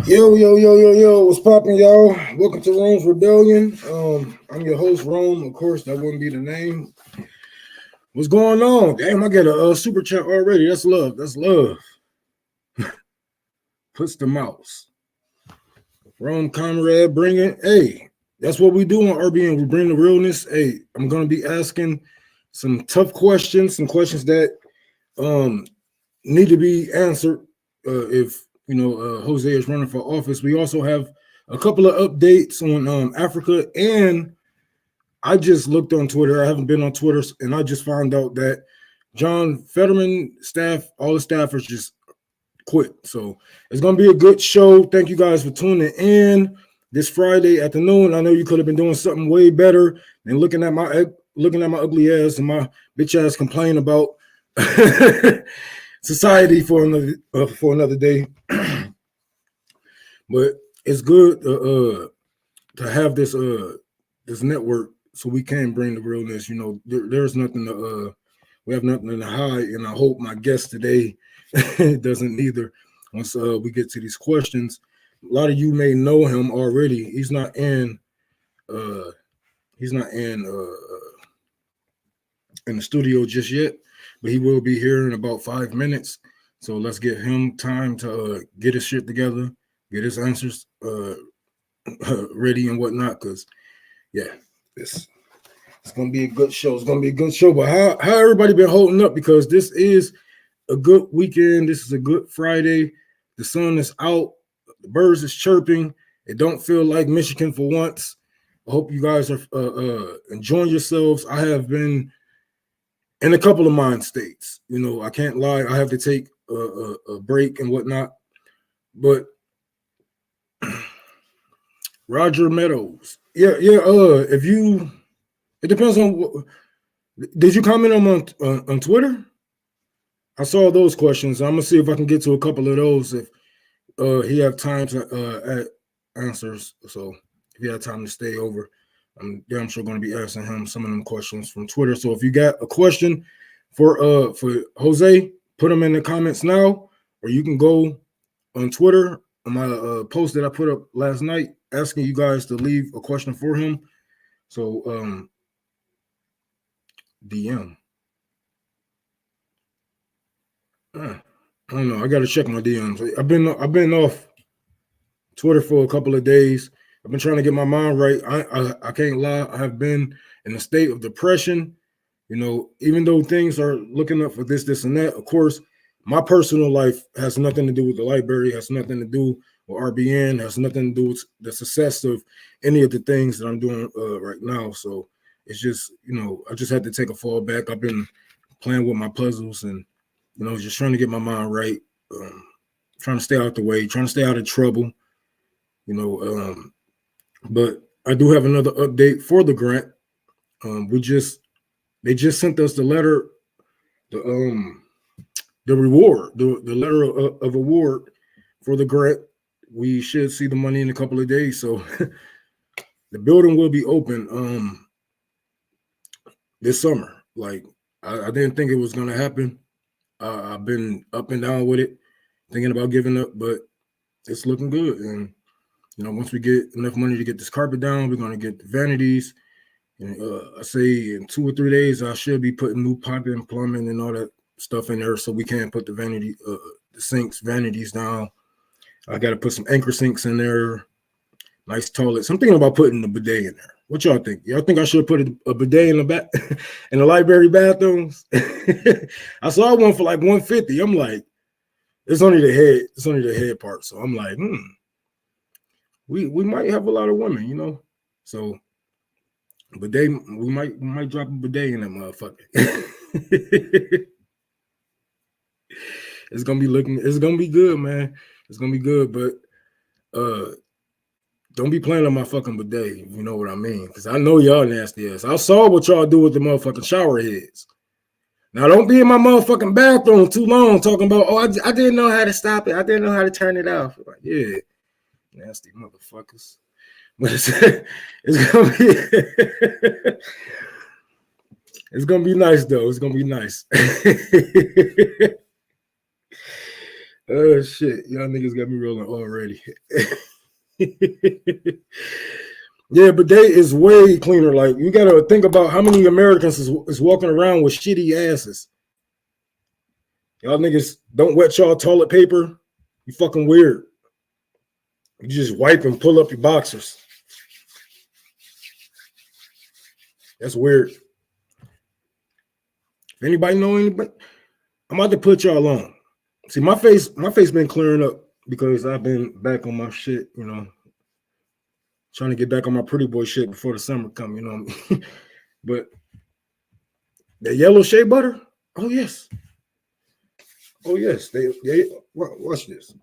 Yo, what's poppin', y'all? Welcome to Rome's Rebellion. I'm your host, Rome. Of course, that wouldn't be the name. What's going on? Damn, I get a super chat already. That's love. That's love. Puts the mouse. Rome comrade, bring it. Hey, that's what we do on RBN. We bring the realness. Hey, I'm gonna be asking some tough questions, some questions that need to be answered. If Jose is running for office, we also have a couple of updates on Africa, and I just looked on Twitter. I haven't been on Twitter, and I just found out that John Fetterman staff, all the staffers just quit. So it's going to be a good show. Thank you guys for tuning in this Friday afternoon. I know you could have been doing something way better than looking at my ugly ass and my bitch ass complain about society for another day. But it's good to have this network so we can bring the realness. There's nothing to we have nothing to hide, and I hope my guest today doesn't either. Once we get to these questions, a lot of you may know him already. He's not in the studio just yet, but he will be here in about 5 minutes. So let's give him time to get his shit together, get his answers ready and whatnot. Because it's gonna be a good show. It's gonna be a good show. But how everybody been holding up? Because this is a good weekend. This is a good Friday. The sun is out. The birds is chirping. It don't feel like Michigan for once. I hope you guys are enjoying yourselves. I have been in a couple of mind states. I can't lie. I have to take a break and whatnot. But Roger Meadows. It depends on what. Did you comment on Twitter? I saw those questions. I'm gonna see if I can get to a couple of those if he have time to answers. So if he have time to stay over, I'm damn sure going to be asking him some of them questions from Twitter. So if you got a question for Jose, put them in the comments now, or you can go on Twitter on my post that I put up last night asking you guys to leave a question for him. So DM. I don't know. I got to check my DMs. I've been off Twitter for a couple of days. I've been trying to get my mind right. I can't lie. I have been in a state of depression. Even though things are looking up for this, and that, of course, my personal life has nothing to do with the library, has nothing to do with RBN, has nothing to do with the success of any of the things that I'm doing right now. So it's just, I just had to take a fall back. I've been playing with my puzzles and, just trying to get my mind right, trying to stay out the way, trying to stay out of trouble, but I do have another update for the grant. They just sent us the letter, the reward, the letter of award for the grant. We should see the money in a couple of days. So the building will be open this summer. Like I didn't think it was going to happen. I've been up and down with it, thinking about giving up, but it's looking good. And once we get enough money to get this carpet down, we're going to get the vanities. And I say in 2 or 3 days, I should be putting new piping, plumbing, and all that stuff in there, so we can put the vanities down. I got to put some anchor sinks in there, nice toilets. I'm thinking about putting the bidet in there. What y'all think? Y'all think I should put a bidet in the back in the library bathrooms? I saw one for like $150. I'm like, it's only the head. It's only the head part. So I'm like, we might have a lot of women, So bidet, we might drop a bidet in that motherfucker. It's gonna be good, man. It's gonna be good, but don't be playing on my fucking bidet, if you know what I mean. Because I know y'all nasty ass. I saw what y'all do with the motherfucking shower heads. Now don't be in my motherfucking bathroom too long talking about, I didn't know how to stop it. I didn't know how to turn it off. Like, yeah, nasty motherfuckers. But it's gonna be it's gonna be nice though. It's gonna be nice. Oh shit, y'all niggas got me rolling already. Yeah, but they is way cleaner. Like you gotta think about how many Americans is walking around with shitty asses. Y'all niggas don't wet y'all toilet paper. You fucking weird. You just wipe and pull up your boxers. That's weird. If anybody know anybody, I'm about to put y'all on. See, my face been clearing up because I've been back on my shit, you know, trying to get back on my pretty boy shit before the summer come, you know. But the yellow shea butter, oh yes. Oh yes, they watch this.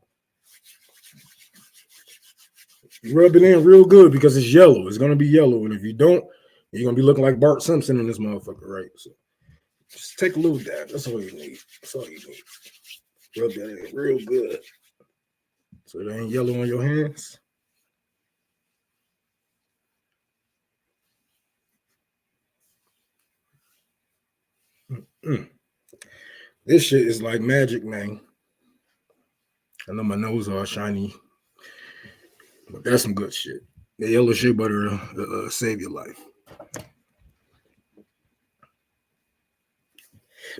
You rub it in real good because it's yellow. It's gonna be yellow, and if you don't, you're gonna be looking like Bart Simpson in this motherfucker, right? So just take a little dab. That's all you need. That's all you need. Rub that in real good, so it ain't yellow on your hands. This shit is like magic, man. I know my nose all shiny, but that's some good shit. The yellow shea butter save your life.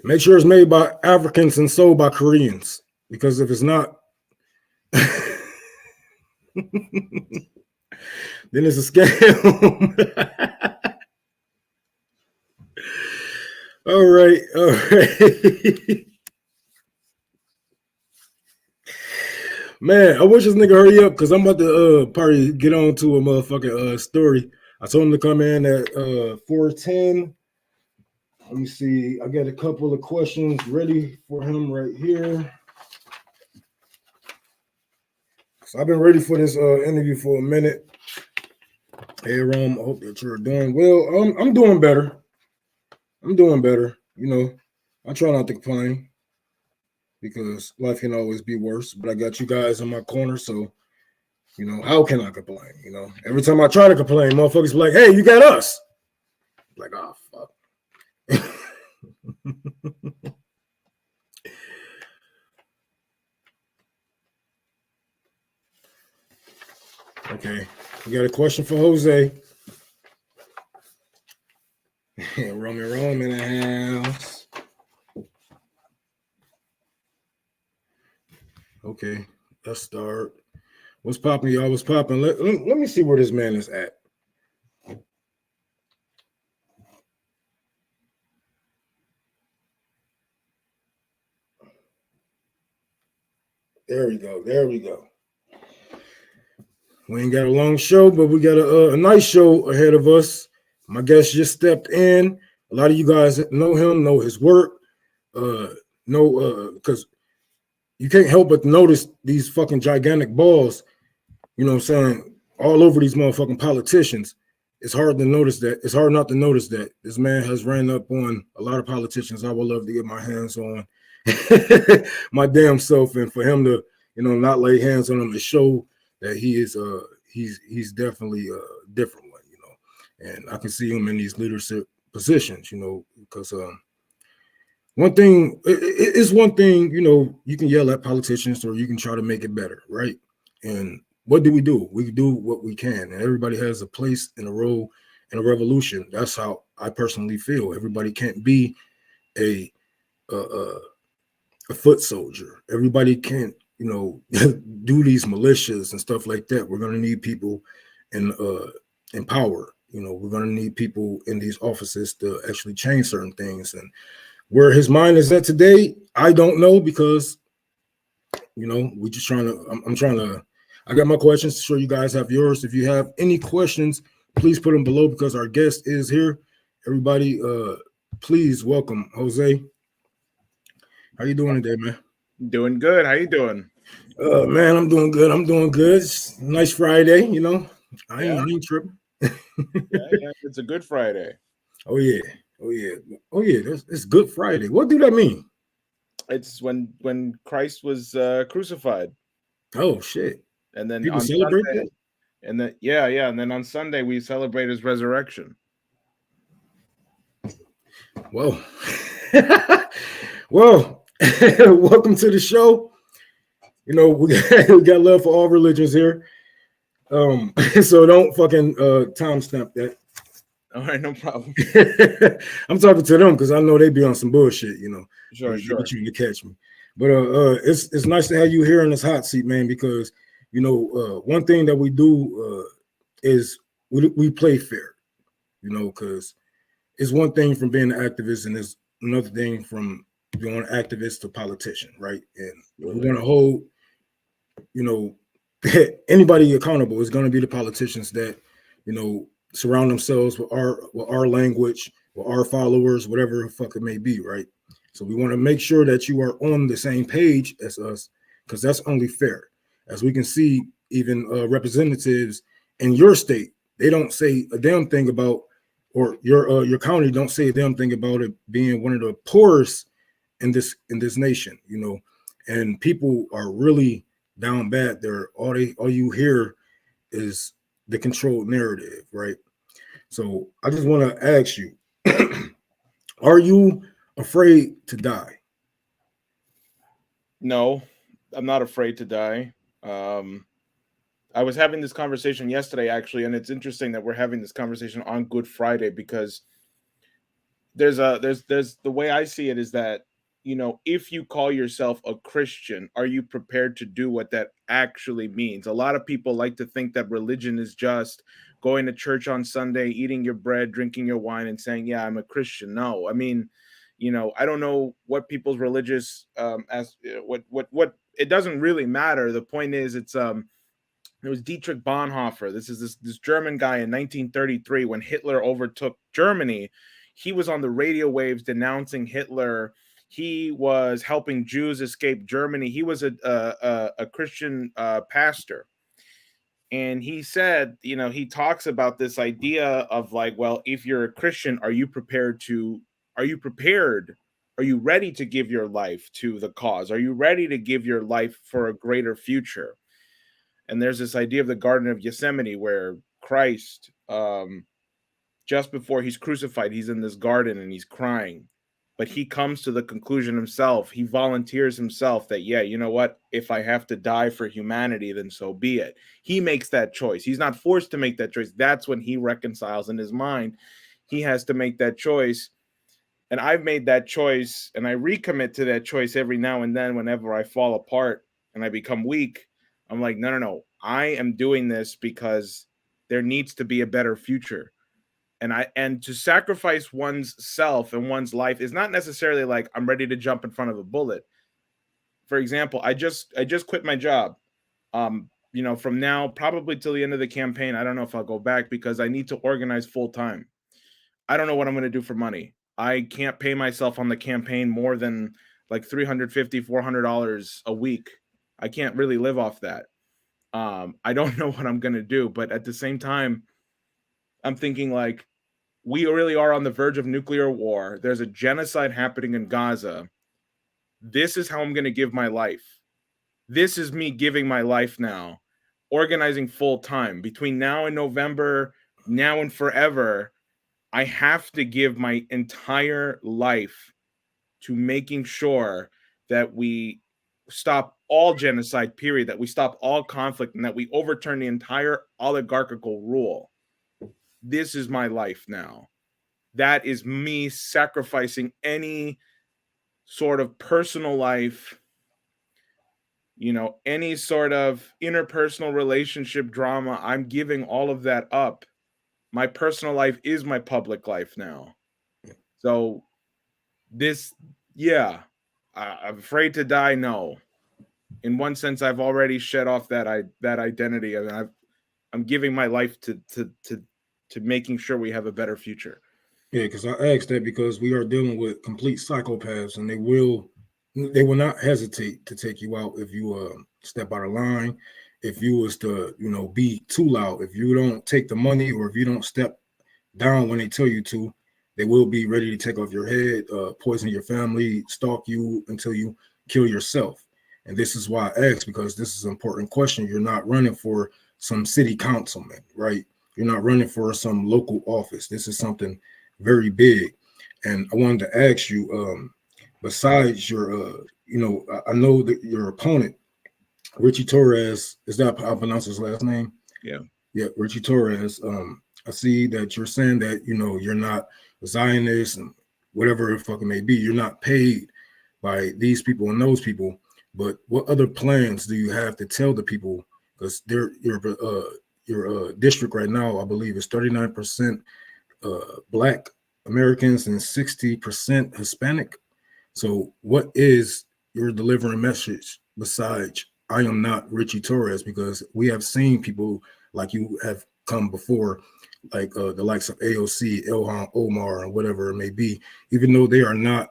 Make sure it's made by Africans and sold by Koreans, because if it's not, then it's a scam. All right. Man, I wish this nigga hurry up because I'm about to probably get on to a motherfucking story. I told him to come in at 4:10. Let me see. I got a couple of questions ready for him right here. So I've been ready for this interview for a minute. Hey, Rome, I hope that you're doing well. I'm doing better. I'm doing better. You know, I try not to complain because life can always be worse. But I got you guys in my corner, so you know, how can I complain? You know, every time I try to complain, motherfuckers be like, "Hey, you got us." I'm like, oh fuck. Okay, we got a question for Jose. Rome in the house. Okay, let's start. What's popping, y'all? What's popping? Let me see where this man is at. There we go. There we go. We ain't got a long show, but we got a nice show ahead of us. My guest just stepped in. A lot of you guys know him, know his work, because you can't help but notice these fucking gigantic balls, you know what I'm saying, all over these motherfucking politicians. It's hard to notice that. It's hard not to notice that this man has ran up on a lot of politicians I would love to get my hands on my damn self, and for him to, you know, not lay hands on him to show that he is he's definitely a different one, you know. And I can see him in these leadership positions, you know, because one thing it's one thing, you know, you can yell at politicians or you can try to make it better, right? And what do? We do what we can, and everybody has a place and a role in a revolution. That's how I personally feel. Everybody can't be a foot soldier. Everybody can't, you know, do these militias and stuff like that. We're going to need people in power. You know, we're going to need people in these offices to actually change certain things. And where his mind is at today, I don't know, because, you know, we just trying to, I'm trying to, I got my questions. Sure, you guys have yours. If you have any questions, please put them below because our guest is here. Everybody, please welcome Jose. How you doing today, man? Doing good. How you doing? Man, I'm doing good. I'm doing good. It's a nice Friday, you know. I ain't tripping. yeah, it's a good Friday. Oh yeah. It's Good Friday. What do that mean? It's when Christ was crucified. Oh shit! And then people on celebrate Sunday, that. And then and then on Sunday we celebrate his resurrection. Whoa. Well, welcome to the show. You know, we got love for all religions here. So don't fucking timestamp that. All right, no problem. I'm talking to them because I know they be on some bullshit, you know. Sure, They sure. be trying to catch me. But it's nice to have you here in this hot seat, man, because you know, one thing that we do is we play fair, you know, because it's one thing from being an activist and it's another thing from being an activist to politician, right? And if we want to hold, you know, anybody accountable, is going to be the politicians that, you know, surround themselves with our language, with our followers, whatever the fuck it may be, right? So we want to make sure that you are on the same page as us, because that's only fair. As we can see, even representatives in your state, they don't say a damn thing about, or your county don't say a damn thing about it being one of the poorest in this nation, you know, and people are really down bad. They're all you hear is the controlled narrative, right? So I just want to ask you, are you afraid to die? No, I'm not afraid to die. I was having this conversation yesterday, actually, and it's interesting that we're having this conversation on Good Friday because there's the way I see it is that, you know, if you call yourself a Christian, are you prepared to do what that actually means? A lot of people like to think that religion is just going to church on Sunday, eating your bread, drinking your wine, and saying, "Yeah, I'm a Christian." No, I mean, you know, I don't know what people's religious as what it doesn't really matter. The point is, it was Dietrich Bonhoeffer. This German guy in 1933 when Hitler overtook Germany. He was on the radio waves denouncing Hitler. He was helping Jews escape Germany. He was a Christian pastor, and he said, you know, he talks about this idea of like, well, if you're a Christian, are you prepared to? Are you prepared? Are you ready to give your life to the cause? Are you ready to give your life for a greater future? And there's this idea of the Garden of Gethsemane where Christ, just before he's crucified, he's in this garden and he's crying. But he comes to the conclusion himself. He volunteers himself that, yeah, you know what? If I have to die for humanity, then so be it. He makes that choice. He's not forced to make that choice. That's when he reconciles in his mind. He has to make that choice. And I've made that choice and I recommit to that choice every now and then whenever I fall apart and I become weak. I'm like, no, no, no. I am doing this because there needs to be a better future. And to sacrifice one's self and one's life is not necessarily like I'm ready to jump in front of a bullet. For example, I just quit my job. You know, from now probably till the end of the campaign, I don't know if I'll go back because I need to organize full time. I don't know what I'm going to do for money. I can't pay myself on the campaign more than like $350, $400 a week. I can't really live off that. I don't know what I'm going to do, but at the same time, I'm thinking like we really are on the verge of nuclear war. There's a genocide happening in Gaza. This is how I'm going to give my life. This is me giving my life now, organizing full time between now and November, now and forever. I have to give my entire life to making sure that we stop all genocide, period, that we stop all conflict, and that we overturn the entire oligarchical rule. This is my life now. That is me sacrificing any sort of personal life, you know, any sort of interpersonal relationship drama. I'm giving all of that up. My personal life is my public life now. So this, yeah, I'm afraid to die. No, in one sense, I've already shed off that identity, and I'm giving my life to making sure we have a better future. Yeah, because I asked that because we are dealing with complete psychopaths, and they will not hesitate to take you out if you step out of line, if you was to be too loud, if you don't take the money, or if you don't step down when they tell you to. They will be ready to take off your head, poison your family, stalk you until you kill yourself. And this is why I asked, because this is an important question. You're not running for some city councilman, right? You're not running for some local office. This is something very big. And I wanted to ask you, besides your, I know that your opponent, Richie Torres, is that how I pronounce his last name? Yeah. Yeah, Richie Torres. I see that you're saying that, you know, you're not a Zionist and whatever the fuck it may be. You're not paid by these people and those people. But what other plans do you have to tell the people? Because your district right now, I believe, is 39% Black Americans and 60% Hispanic. So, what is your delivering message besides "I am not Richie Torres"? Because we have seen people like you have come before, like the likes of AOC, Ilhan Omar, and whatever it may be. Even though they are not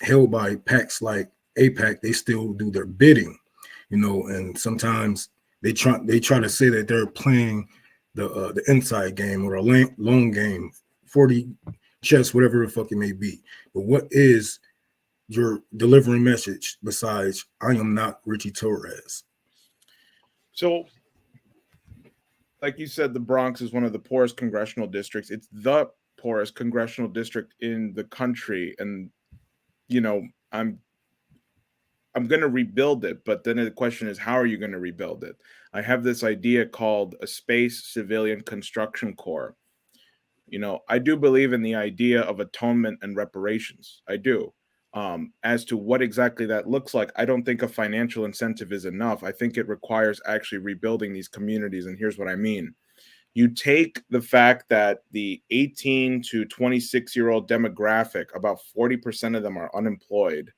held by PACs like APAC, they still do their bidding, you know. And sometimes they try to say that they're playing the inside game or a long game, 40 chess, whatever the fuck it may be. But what is your delivering message besides "I am not Richie Torres"? So, like you said, the Bronx is one of the poorest congressional districts. It's the poorest congressional district in the country, and you know, I'm going to rebuild it, but then the question is, how are you going to rebuild it? I have this idea called a space civilian construction corps. You know, I do believe in the idea of atonement and reparations. I do. As to what exactly that looks like, I don't think a financial incentive is enough. I think it requires actually rebuilding these communities. And here's what I mean. You take the fact that the 18 to 26-year-old demographic, about 40% of them are unemployed.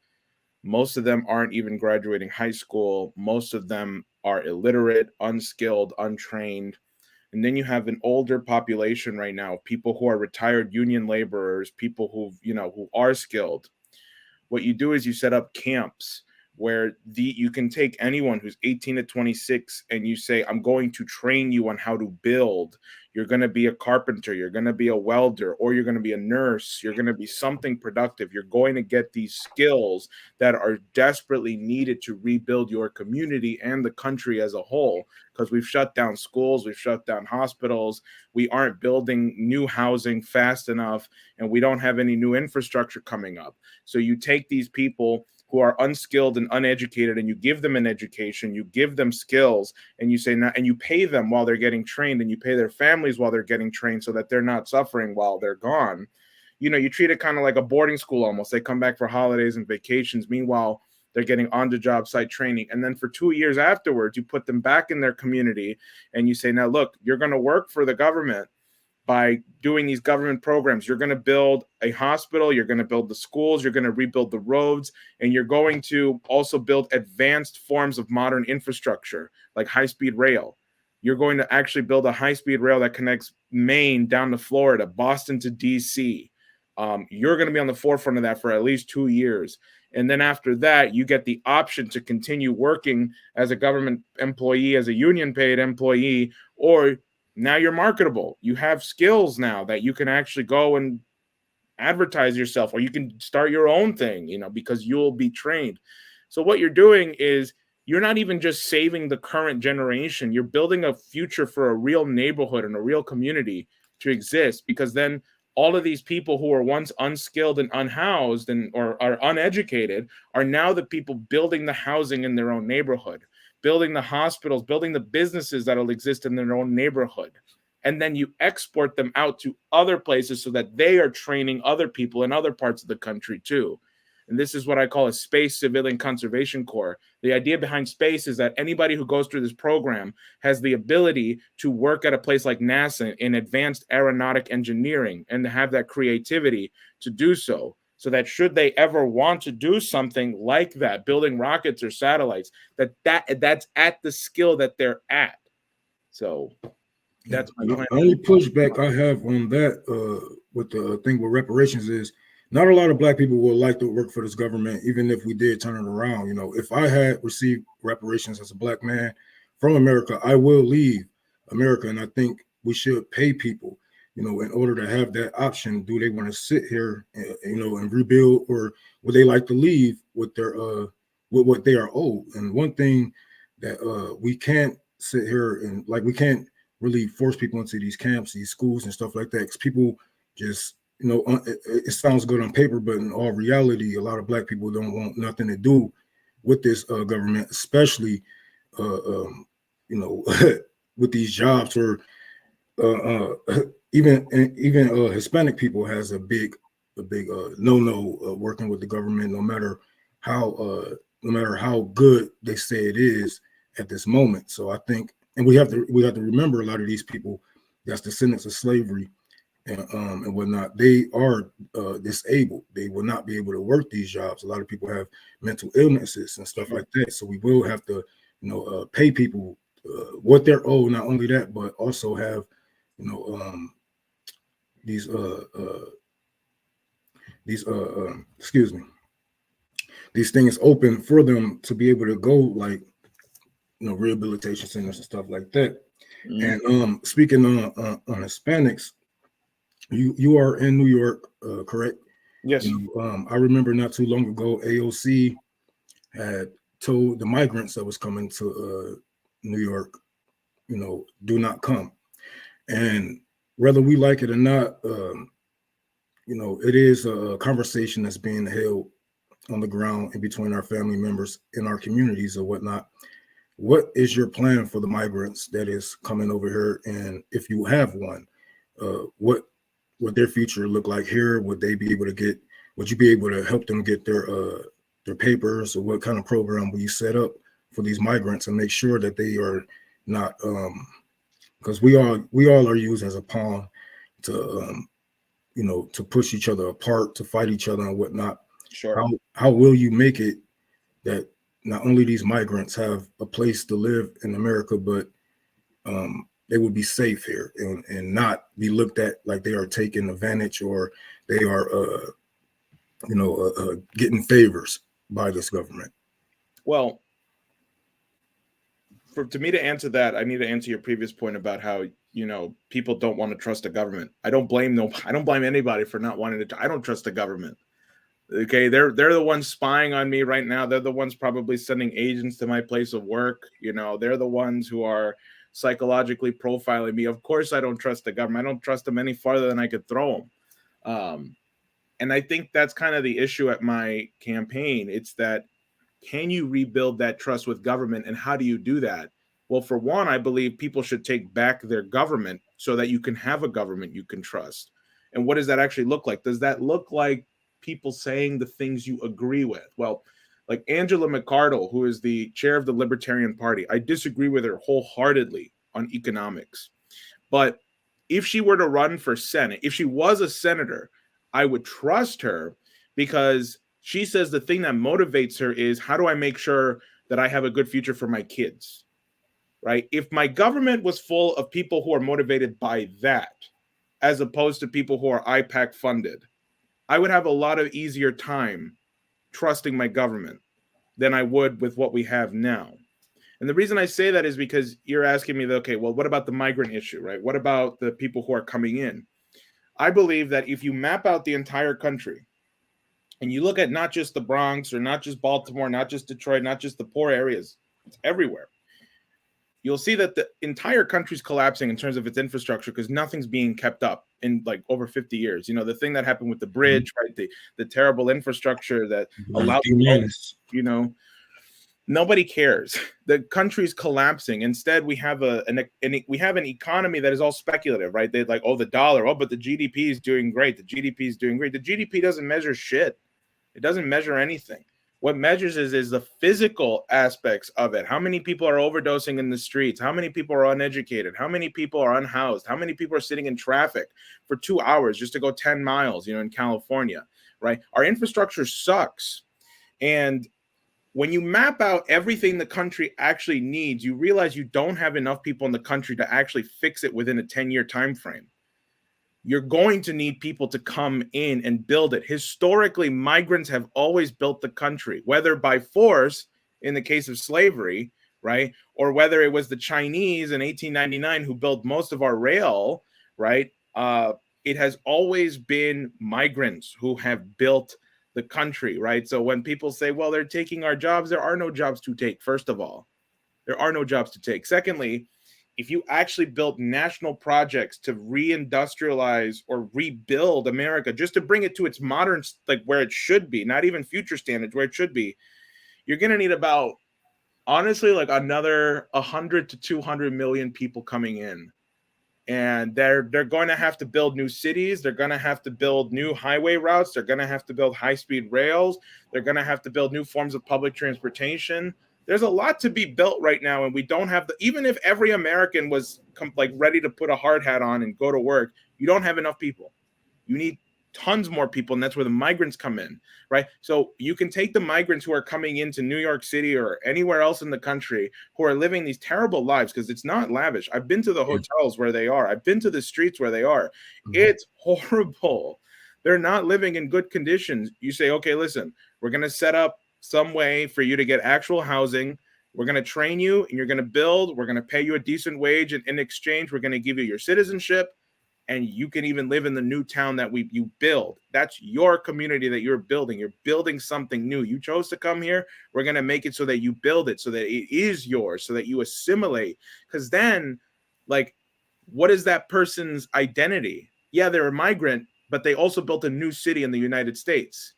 Most of them aren't even graduating high school. Most of them are illiterate, unskilled, untrained. And then you have an older population right now, people who are retired union laborers, people who are skilled. What you do is you set up camps where you can take anyone who's 18 to 26 and you say, I'm going to train you on how to build. You're going to be a carpenter, you're going to be a welder, or you're going to be a nurse, you're going to be something productive. You're going to get these skills that are desperately needed to rebuild your community and the country as a whole, because we've shut down schools, we've shut down hospitals, we aren't building new housing fast enough, and we don't have any new infrastructure coming up. So you take these people who are unskilled and uneducated, and you give them an education, you give them skills, and you say, and you pay them while they're getting trained, and you pay their families while they're getting trained so that they're not suffering while they're gone. You know, you treat it kind of like a boarding school almost. They come back for holidays and vacations. Meanwhile, they're getting on-the-job site training. And then for 2 years afterwards, you put them back in their community and you say, now, look, you're going to work for the government by doing these government programs. You're going to build a hospital, you're going to build the schools, you're going to rebuild the roads, and you're going to also build advanced forms of modern infrastructure like high-speed rail. You're going to actually build a high-speed rail that connects Maine down to Florida, Boston to DC. You're going to be on the forefront of that for at least 2 years. And then after that, you get the option to continue working as a government employee, as a union paid employee, or now you're marketable. You have skills now that you can actually go and advertise yourself, or you can start your own thing, because you'll be trained. So what you're doing is you're not even just saving the current generation. You're building a future for a real neighborhood and a real community to exist, because then all of these people who were once unskilled and unhoused or are uneducated are now the people building the housing in their own neighborhood, building the hospitals, building the businesses that'll exist in their own neighborhood. And then you export them out to other places so that they are training other people in other parts of the country too. And this is what I call a space civilian conservation corps. The idea behind space is that anybody who goes through this program has the ability to work at a place like NASA in advanced aeronautic engineering and to have that creativity to do so. So that should they ever want to do something like that, building rockets or satellites, that's at the skill that they're at. So that's my plan. The only pushback I have on that with the thing with reparations is not a lot of Black people would like to work for this government, even if we did turn it around. If I had received reparations as a Black man from America, I will leave America. And I think we should pay people, in order to have that option. Do they want to sit here, and rebuild, or would they like to leave with their with what they are owed? And one thing that we can't sit here and we can't really force people into these camps, these schools and stuff like that, because people just, it sounds good on paper, but in all reality, a lot of Black people don't want nothing to do with this government, especially you know, with these jobs, or even Hispanic people has a big no working with the government, no matter how good they say it is at this moment. So I think, and we have to remember, a lot of these people that's descendants of slavery and whatnot, they are disabled. They will not be able to work these jobs. A lot of people have mental illnesses and stuff like that. So we will have to, pay people what they're owed. Not only that, but also have, these excuse me, these things open for them to be able to go, like, rehabilitation centers and stuff like that. And speaking on Hispanics, you are in New York, correct? Yes. I remember not too long ago, AOC had told the migrants that was coming to New York, do not come. And whether we like it or not, it is a conversation that's being held on the ground in between our family members in our communities or whatnot. What is your plan for the migrants that is coming over here? And if you have one, what would their future look like here? Would you be able to help them get their papers, or what kind of program will you set up for these migrants and make sure that they are not, because we all are used as a pawn to, to push each other apart, to fight each other and whatnot. Sure. How will you make it that not only these migrants have a place to live in America, but they would be safe here and not be looked at like they are taking advantage, or they are, getting favors by this government? Well, to me to answer that, I need to answer your previous point about how, people don't want to trust the government. I don't blame anybody for not wanting to. I don't trust the government. Okay, they're the ones spying on me right now. They're the ones probably sending agents to my place of work. They're the ones who are psychologically profiling me. Of course, I don't trust the government. I don't trust them any farther than I could throw them. And I think that's kind of the issue at my campaign. It's that, can you rebuild that trust with government, and how do you do that? Well, for one, I believe people should take back their government so that you can have a government you can trust. And what does that actually look like? Does that look like people saying the things you agree with? Well, like Angela McArdle, who is the chair of the Libertarian Party, I disagree with her wholeheartedly on economics. But if she were to run for Senate, if she was a senator, I would trust her, because she says the thing that motivates her is, how do I make sure that I have a good future for my kids? Right? If my government was full of people who are motivated by that, as opposed to people who are IPAC funded, I would have a lot of easier time trusting my government than I would with what we have now. And the reason I say that is because you're asking me, okay, well, what about the migrant issue, right? What about the people who are coming in? I believe that if you map out the entire country and you look at not just the Bronx, or not just Baltimore, not just Detroit, not just the poor areas, it's everywhere, you'll see that the entire country's collapsing in terms of its infrastructure, because nothing's being kept up in like over 50 years. The thing that happened with the bridge, right? The terrible infrastructure that allowed, nobody cares. The country's collapsing. Instead, we have an economy that is all speculative, right? They're like, oh, the dollar, oh, but the GDP is doing great. The GDP is doing great. The GDP doesn't measure shit. It doesn't measure anything. What measures is the physical aspects of it. How many people are overdosing in the streets? How many people are uneducated? How many people are unhoused? How many people are sitting in traffic for 2 hours just to go 10 miles, in California, right? Our infrastructure sucks. And when you map out everything the country actually needs, you realize you don't have enough people in the country to actually fix it within a 10-year time frame. You're going to need people to come in and build it. Historically, migrants have always built the country, whether by force in the case of slavery, right? Or whether it was the Chinese in 1899 who built most of our rail, right? It has always been migrants who have built the country, right? So when people say, well, they're taking our jobs, there are no jobs to take. First of all, there are no jobs to take. Secondly, if you actually built national projects to reindustrialize or rebuild America, just to bring it to its modern, like where it should be, not even future standards, where it should be, you're going to need about honestly, like another 100 to 200 million people coming in, and they're going to have to build new cities. They're going to have to build new highway routes. They're going to have to build high-speed rails. They're going to have to build new forms of public transportation. There's a lot to be built right now, and we don't have the, even if every American was like ready to put a hard hat on and go to work, you don't have enough people. You need tons more people, and that's where the migrants come in, right? So you can take the migrants who are coming into New York City or anywhere else in the country who are living these terrible lives, because it's not lavish. I've been to the hotels where they are. I've been to the streets where they are. It's horrible. They're not living in good conditions. You say, okay, listen, we're going to set up some way for you to get actual housing. We're going to train you, and you're going to build. We're going to pay you a decent wage, and in exchange, we're going to give you your citizenship, and you can even live in the new town that you build. That's your community that you're building. You're building something new. You chose to come here. We're going to make it so that you build it, so that it is yours, so that you assimilate. Because then, like, what is that person's identity? Yeah, they're a migrant, but they also built a new city in the United States.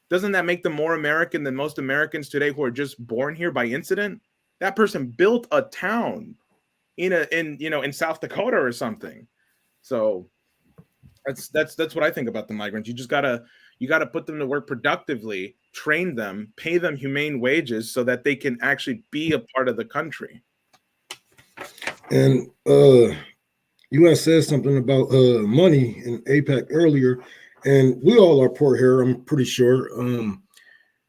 Doesn't that make them more American than most Americans today who are just born here by incident? That person built a town in South Dakota or something. So that's what I think about the migrants. You gotta put them to work productively, train them, pay them humane wages so that they can actually be a part of the country. And you had said something about money in APAC earlier, and we all are poor here. I'm pretty sure. You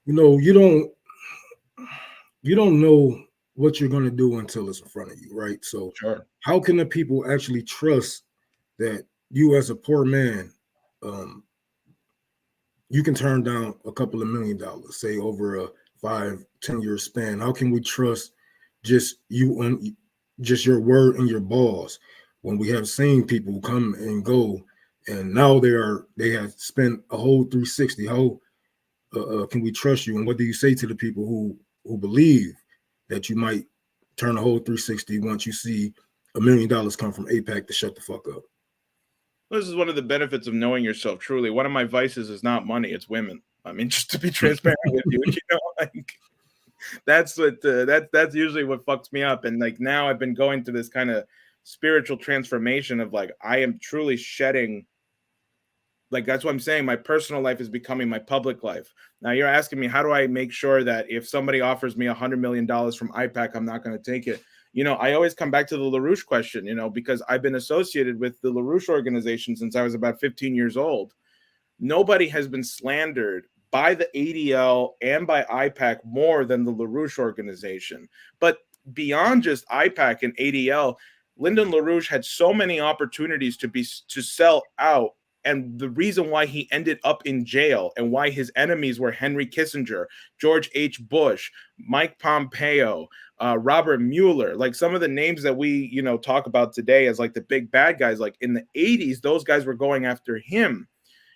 know, you don't know what you're gonna do until it's in front of you, right? So, Sure. how can the people actually trust that you, as a poor man, um, you can turn down a couple of $1 million, say over a 5-10 year span? How can we trust just you and just your word and your balls when we have seen people come and go, and now they have spent a whole 360? How can we trust you, and what do you say to the people who believe that you might turn a whole 360 once you see $1 million come from APAC to shut the fuck up? This is one of the benefits of knowing yourself truly. One of my vices is not money, it's women. I mean, just to be transparent with you, like that's what that's usually what fucks me up. And like now I've been going through this kind of spiritual transformation of like I am truly shedding. Like that's what I'm saying. My personal life is becoming my public life. Now you're asking me, how do I make sure that if somebody offers me $100 million from IPAC, I'm not going to take it? I always come back to the LaRouche question, because I've been associated with the LaRouche organization since I was about 15 years old. Nobody has been slandered by the ADL and by IPAC more than the LaRouche organization. But beyond just IPAC and ADL, Lyndon LaRouche had so many opportunities to sell out. And the reason why he ended up in jail and why his enemies were Henry Kissinger, George H. Bush, Mike Pompeo, Robert Mueller, like some of the names that we, talk about today as like the big bad guys, like in the 80s, those guys were going after him.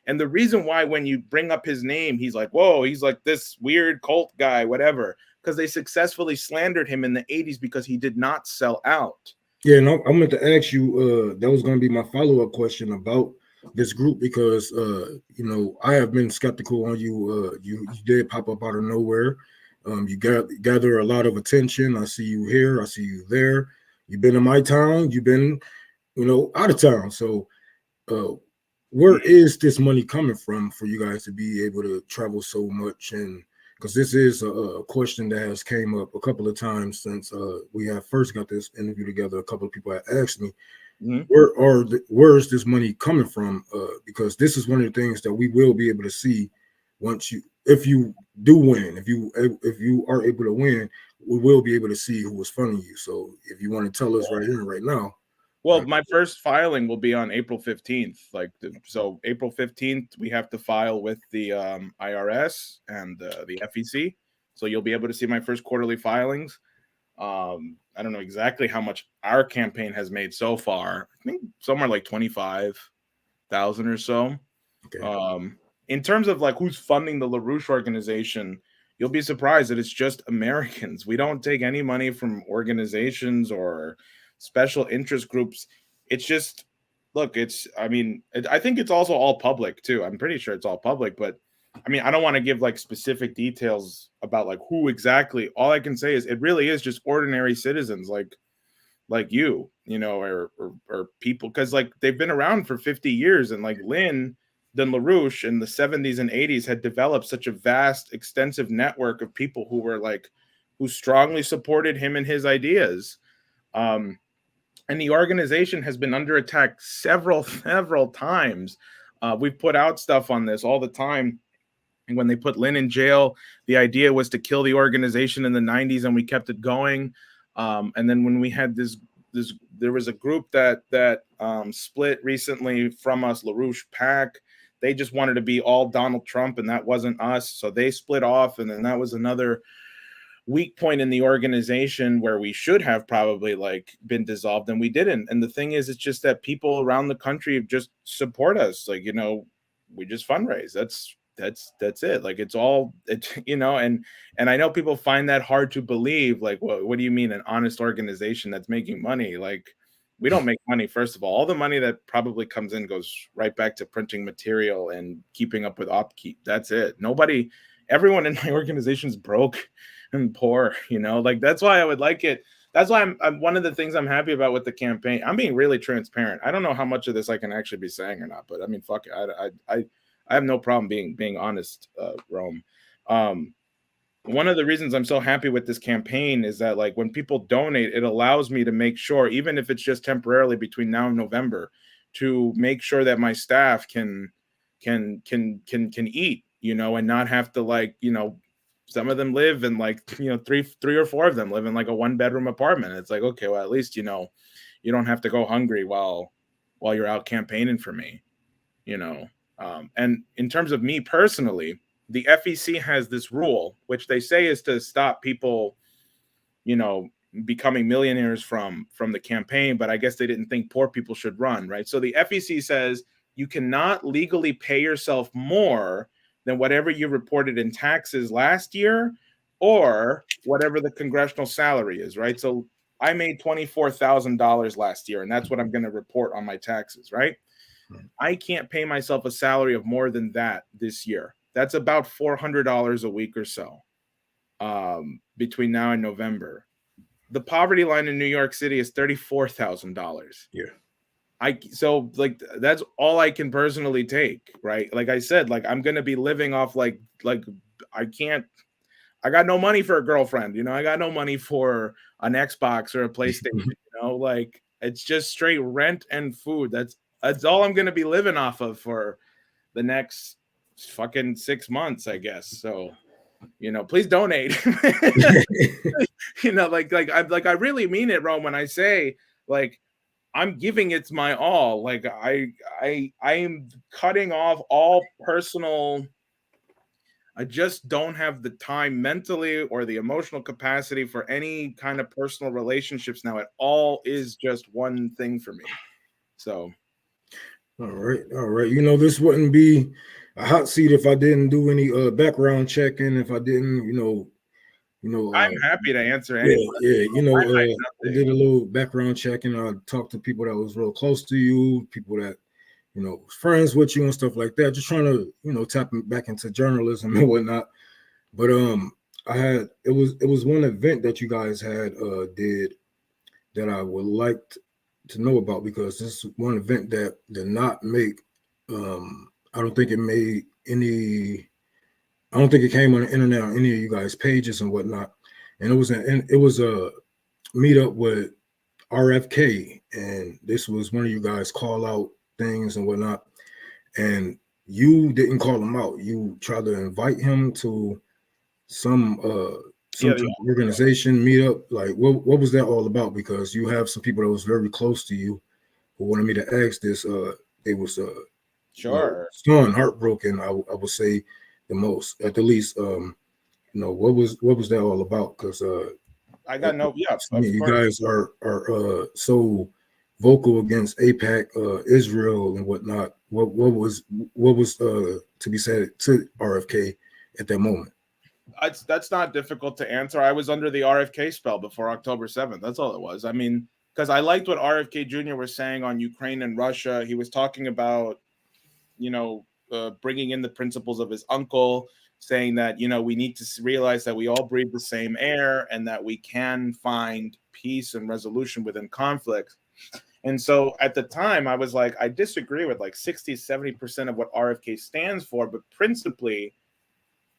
And the reason why when you bring up his name, he's like, whoa, he's like this weird cult guy, whatever, because they successfully slandered him in the 80s because he did not sell out. Yeah, and I meant to ask you, that was going to be my follow-up question about this group, because I have been skeptical on you. You did pop up out of nowhere. You gather a lot of attention. I see you here, I see you there. You've been in my town, you've been out of town. So where is this money coming from for you guys to be able to travel so much? And because this is a question that has came up a couple of times since we have first got this interview together. A couple of people have asked me, where is this money coming from? Because this is one of the things that we will be able to see if you do win, if you are able to win, we will be able to see who was funding you. So if you want to tell us right here, right now. Well, my first filing will be on April 15th. So April 15th, we have to file with the IRS and the FEC. So you'll be able to see my first quarterly filings. I don't know exactly how much our campaign has made so far. I think somewhere like 25,000 or so. Okay. In terms of like who's funding the LaRouche organization, you'll be surprised that it's just Americans. We don't take any money from organizations or special interest groups. It's just, look, I think it's also all public too. I'm pretty sure it's all public, but I mean, I don't want to give like specific details about like who exactly. All I can say is it really is just ordinary citizens like you know, or people, because like they've been around for 50 years, and like Lynn then LaRouche in the 70s and 80s had developed such a vast, extensive network of people who were like, who strongly supported him and his ideas. And the organization has been under attack several times. We've put out stuff on this all the time. And when they put Lynn in jail, the idea was to kill the organization in the 90s, and we kept it going. And then when we had this, there was a group that split recently from us, LaRouche PAC. They just wanted to be all Donald Trump, and that wasn't us. So they split off, and then that was another weak point in the organization where we should have probably like been dissolved, and we didn't. And the thing is, it's just that people around the country just support us. Like, you know, we just fundraise. That's it. Like, it's all it, you know. And I know people find that hard to believe. Like, what do you mean an honest organization that's making money? Like, we don't make money. First of all the money that probably comes in goes right back to printing material and keeping up with upkeep. That's it. Everyone in my organization is broke and poor, you know. Like, that's why I would like it. That's why I'm one of the things I'm happy about with the campaign. I'm being really transparent. I don't know how much of this I can actually be saying or not, but I mean, fuck it. I have no problem being honest, Rome. One of the reasons I'm so happy with this campaign is that, like, when people donate, it allows me to make sure, even if it's just temporarily between now and November, to make sure that my staff can eat, you know, and not have to, like, you know, some of them live in like, you know, three or four of them live in like a 1-bedroom apartment. It's like, okay, well, at least, you know, you don't have to go hungry while you're out campaigning for me, you know. And in terms of me personally, the FEC has this rule, which they say is to stop people, you know, becoming millionaires from the campaign. But I guess they didn't think poor people should run, right? So the FEC says you cannot legally pay yourself more than whatever you reported in taxes last year or whatever the congressional salary is, right? So I made $24,000 last year, and that's what I'm going to report on my taxes, right? I can't pay myself a salary of more than that this year. That's about $400 a week or so, between now and November. The poverty line in New York City is $34,000. Yeah. So like that's all I can personally take, right? Like I said, like I'm gonna be living off like I got no money for a girlfriend, you know, I got no money for an Xbox or a PlayStation, you know, like it's just straight rent and food. That's all I'm gonna be living off of for the next fucking 6 months, I guess. So, you know, please donate. You know, like I really mean it, Rome, when I say like I'm giving it my all. Like I am cutting off all personal. I just don't have the time mentally or the emotional capacity for any kind of personal relationships now. It all is just one thing for me. So, all right. You know, this wouldn't be a hot seat if I didn't do any background checking. If I didn't, I'm happy to answer yeah, any. you know, I did a little background checking. I talked to people that was real close to you, people that, you know, friends with you and stuff like that. Just trying to, you know, tap back into journalism and whatnot. But it was one event that you guys had did that I would like to know about, because this is one event that did not make. I don't think it made any. I don't think it came on the internet on any of you guys' pages and whatnot. And it was a meetup with RFK, and this was one of you guys call out things and whatnot. And you didn't call him out. You tried to invite him to some organization meetup. Like, what was that all about? Because you have some people that was very close to you who wanted me to ask this. They was Sure. stunned, heartbroken. I would say the most, at the least. What was that all about? Because I got no. Yeah, you guys are so vocal against AIPAC, Israel, and whatnot. What was to be said to RFK at that moment? That's not difficult to answer. I was under the RFK spell before October 7th. That's all it was. I mean, because I liked what RFK Jr. was saying on Ukraine and Russia. He was talking about, you know, bringing in the principles of his uncle, saying that, you know, we need to realize that we all breathe the same air and that we can find peace and resolution within conflict. And so at the time, I was like, I disagree with like 60-70% of what RFK stands for, but principally,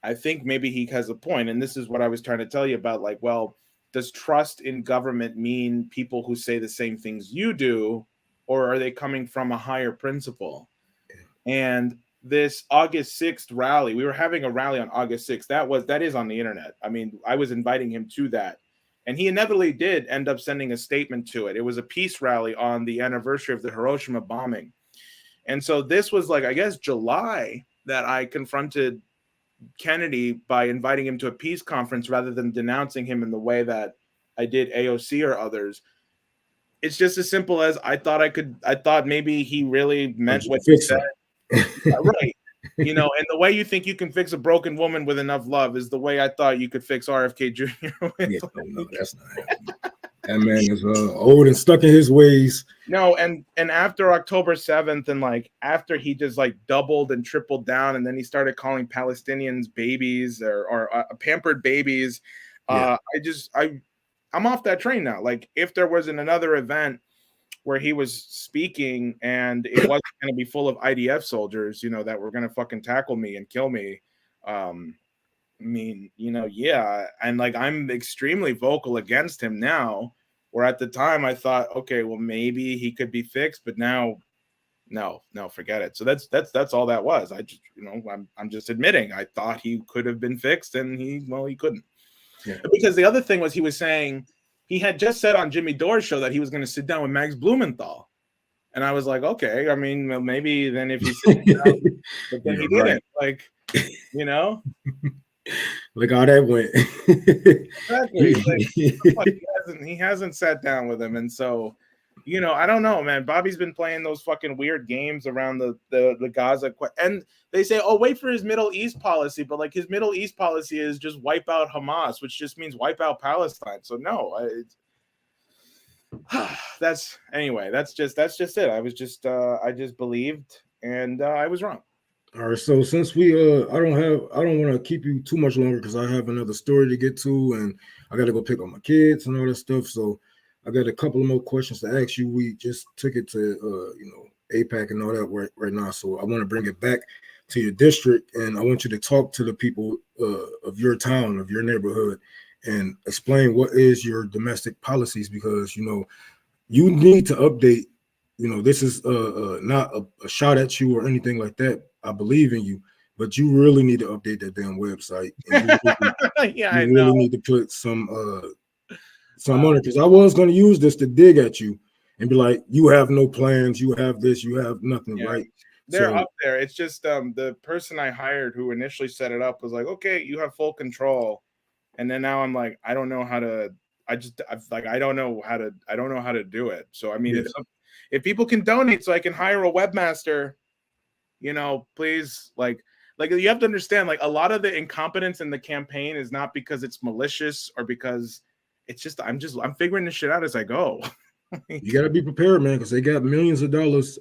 I think maybe he has a point. And this is what I was trying to tell you about, like, well, does trust in government mean people who say the same things you do, or are they coming from a higher principle? And this August 6th rally, we were having a rally on August 6th. That is on the internet. I mean, I was inviting him to that. And he inevitably did end up sending a statement to it. It was a peace rally on the anniversary of the Hiroshima bombing. And so this was like, I guess, July that I confronted Kennedy by inviting him to a peace conference rather than denouncing him in the way that I did AOC or others. It's just as simple as I thought maybe he really meant what he said. Right. You know, and the way you think you can fix a broken woman with enough love is the way I thought you could fix RFK Jr. No, that's not happening. That man is old and stuck in his ways. No, and after October 7th, and like after he just like doubled and tripled down, and then he started calling Palestinians babies or pampered babies. I'm off that train now. Like if there wasn't another event where he was speaking and it wasn't going to be full of IDF soldiers, you know, that were going to fucking tackle me and kill me. I mean, you know, yeah. And like, I'm extremely vocal against him now, where at the time I thought, okay, well, maybe he could be fixed, but now, no, forget it. So that's all that was. I just, you know, I'm just admitting I thought he could have been fixed and he couldn't. Yeah. Because the other thing was he was saying, he had just said on Jimmy Dore's show that he was going to sit down with Max Blumenthal. And I was like, okay, I mean, well, maybe then if he sits down, but then he didn't. Like, you know? Look how that went. Exactly. Like, he hasn't sat down with him. And so, you know, I don't know, man. Bobby's been playing those fucking weird games around the Gaza. And they say, oh, wait for his Middle East policy. But like his Middle East policy is just wipe out Hamas, which just means wipe out Palestine. So no, that's just it. I just believed, and I was wrong. All right, so since we I don't want to keep you too much longer because I have another story to get to, and I got to go pick up my kids and all that stuff. So I got a couple of more questions to ask you. We just took it to APAC and all that right now, so I want to bring it back to your district, and I want you to talk to the people of your town, of your neighborhood, and explain what is your domestic policies, because you need to update. This is not a shot at you or anything like that. I believe in you, but you really need to update that damn website. And you really need to put some on it, because I was going to use this to dig at you and be like, you have no plans, you have this, you have nothing, right? They're up there. It's just the person I hired who initially set it up was like, okay, you have full control. And then now I'm like, I don't know how to, I don't know how to do it. So, I mean, if people can donate so I can hire a webmaster, please, like you have to understand, like a lot of the incompetence in the campaign is not because it's malicious or because it's just, I'm figuring this shit out as I go. You got to be prepared, man, because they got millions of dollars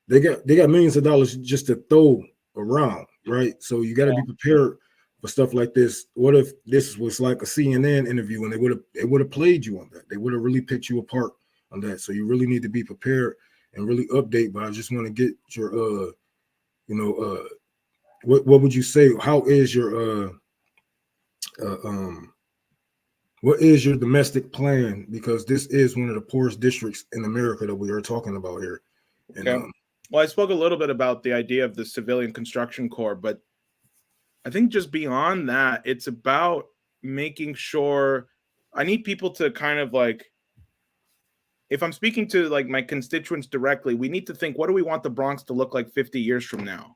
they got millions of dollars just to throw around, right? So you got to be prepared for stuff like this. What if this was like a CNN interview and they would have played you on that? They would have really picked you apart on that. So you really need to be prepared and really update. But I just want to get your what would you say? How is your what is your domestic plan? Because this is one of the poorest districts in America that we are talking about here. And, well, I spoke a little bit about the idea of the Civilian Construction Corps, but I think just beyond that, it's about making sure I need people to kind of like, if I'm speaking to like my constituents directly, we need to think, what do we want the Bronx to look like 50 years from now?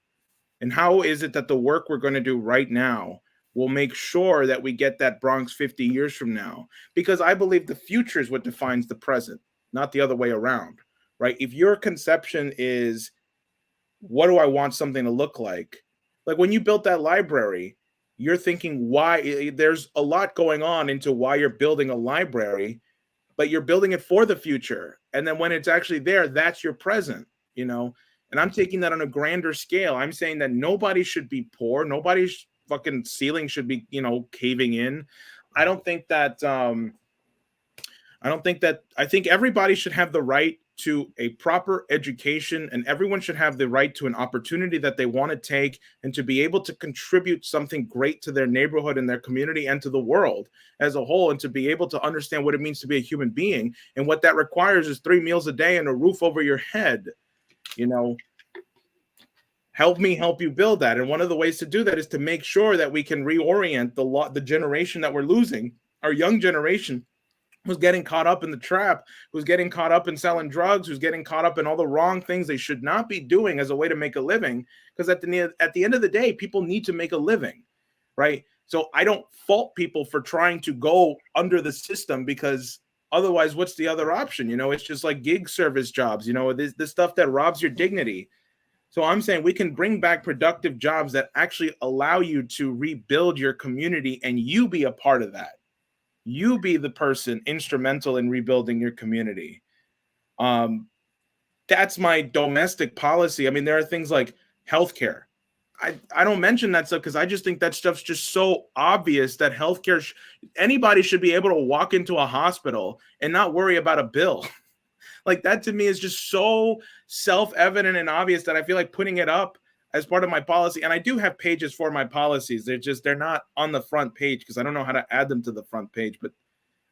And how is it that the work we're going to do right now will make sure that we get that Bronx 50 years from now? Because I believe the future is what defines the present, not the other way around, right? If your conception is, what do I want something to look like when you built that library, you're thinking why there's a lot going on into why you're building a library, but you're building it for the future. And then when it's actually there, that's your present, And I'm taking that on a grander scale. I'm saying that nobody should be poor. Nobody's fucking ceiling should be, caving in. I don't think that I think everybody should have the right to a proper education, and everyone should have the right to an opportunity that they want to take and to be able to contribute something great to their neighborhood and their community and to the world as a whole, and to be able to understand what it means to be a human being. And what that requires is 3 meals a day and a roof over your head. Help me help you build that. And one of the ways to do that is to make sure that we can reorient the generation that we're losing, our young generation, who's getting caught up in the trap, who's getting caught up in selling drugs, who's getting caught up in all the wrong things they should not be doing as a way to make a living. Because at the end of the day, people need to make a living, right? So I don't fault people for trying to go under the system, because otherwise, what's the other option? It's just like gig service jobs, this stuff that robs your dignity. So I'm saying we can bring back productive jobs that actually allow you to rebuild your community, and you be a part of that. You be the person instrumental in rebuilding your community. That's my domestic policy. I mean, there are things like healthcare. I don't mention that stuff because I just think that stuff's just so obvious that healthcare, anybody should be able to walk into a hospital and not worry about a bill. Like, that to me is just so self-evident and obvious that I feel like putting it up as part of my policy. And I do have pages for my policies. They're not on the front page because I don't know how to add them to the front page. But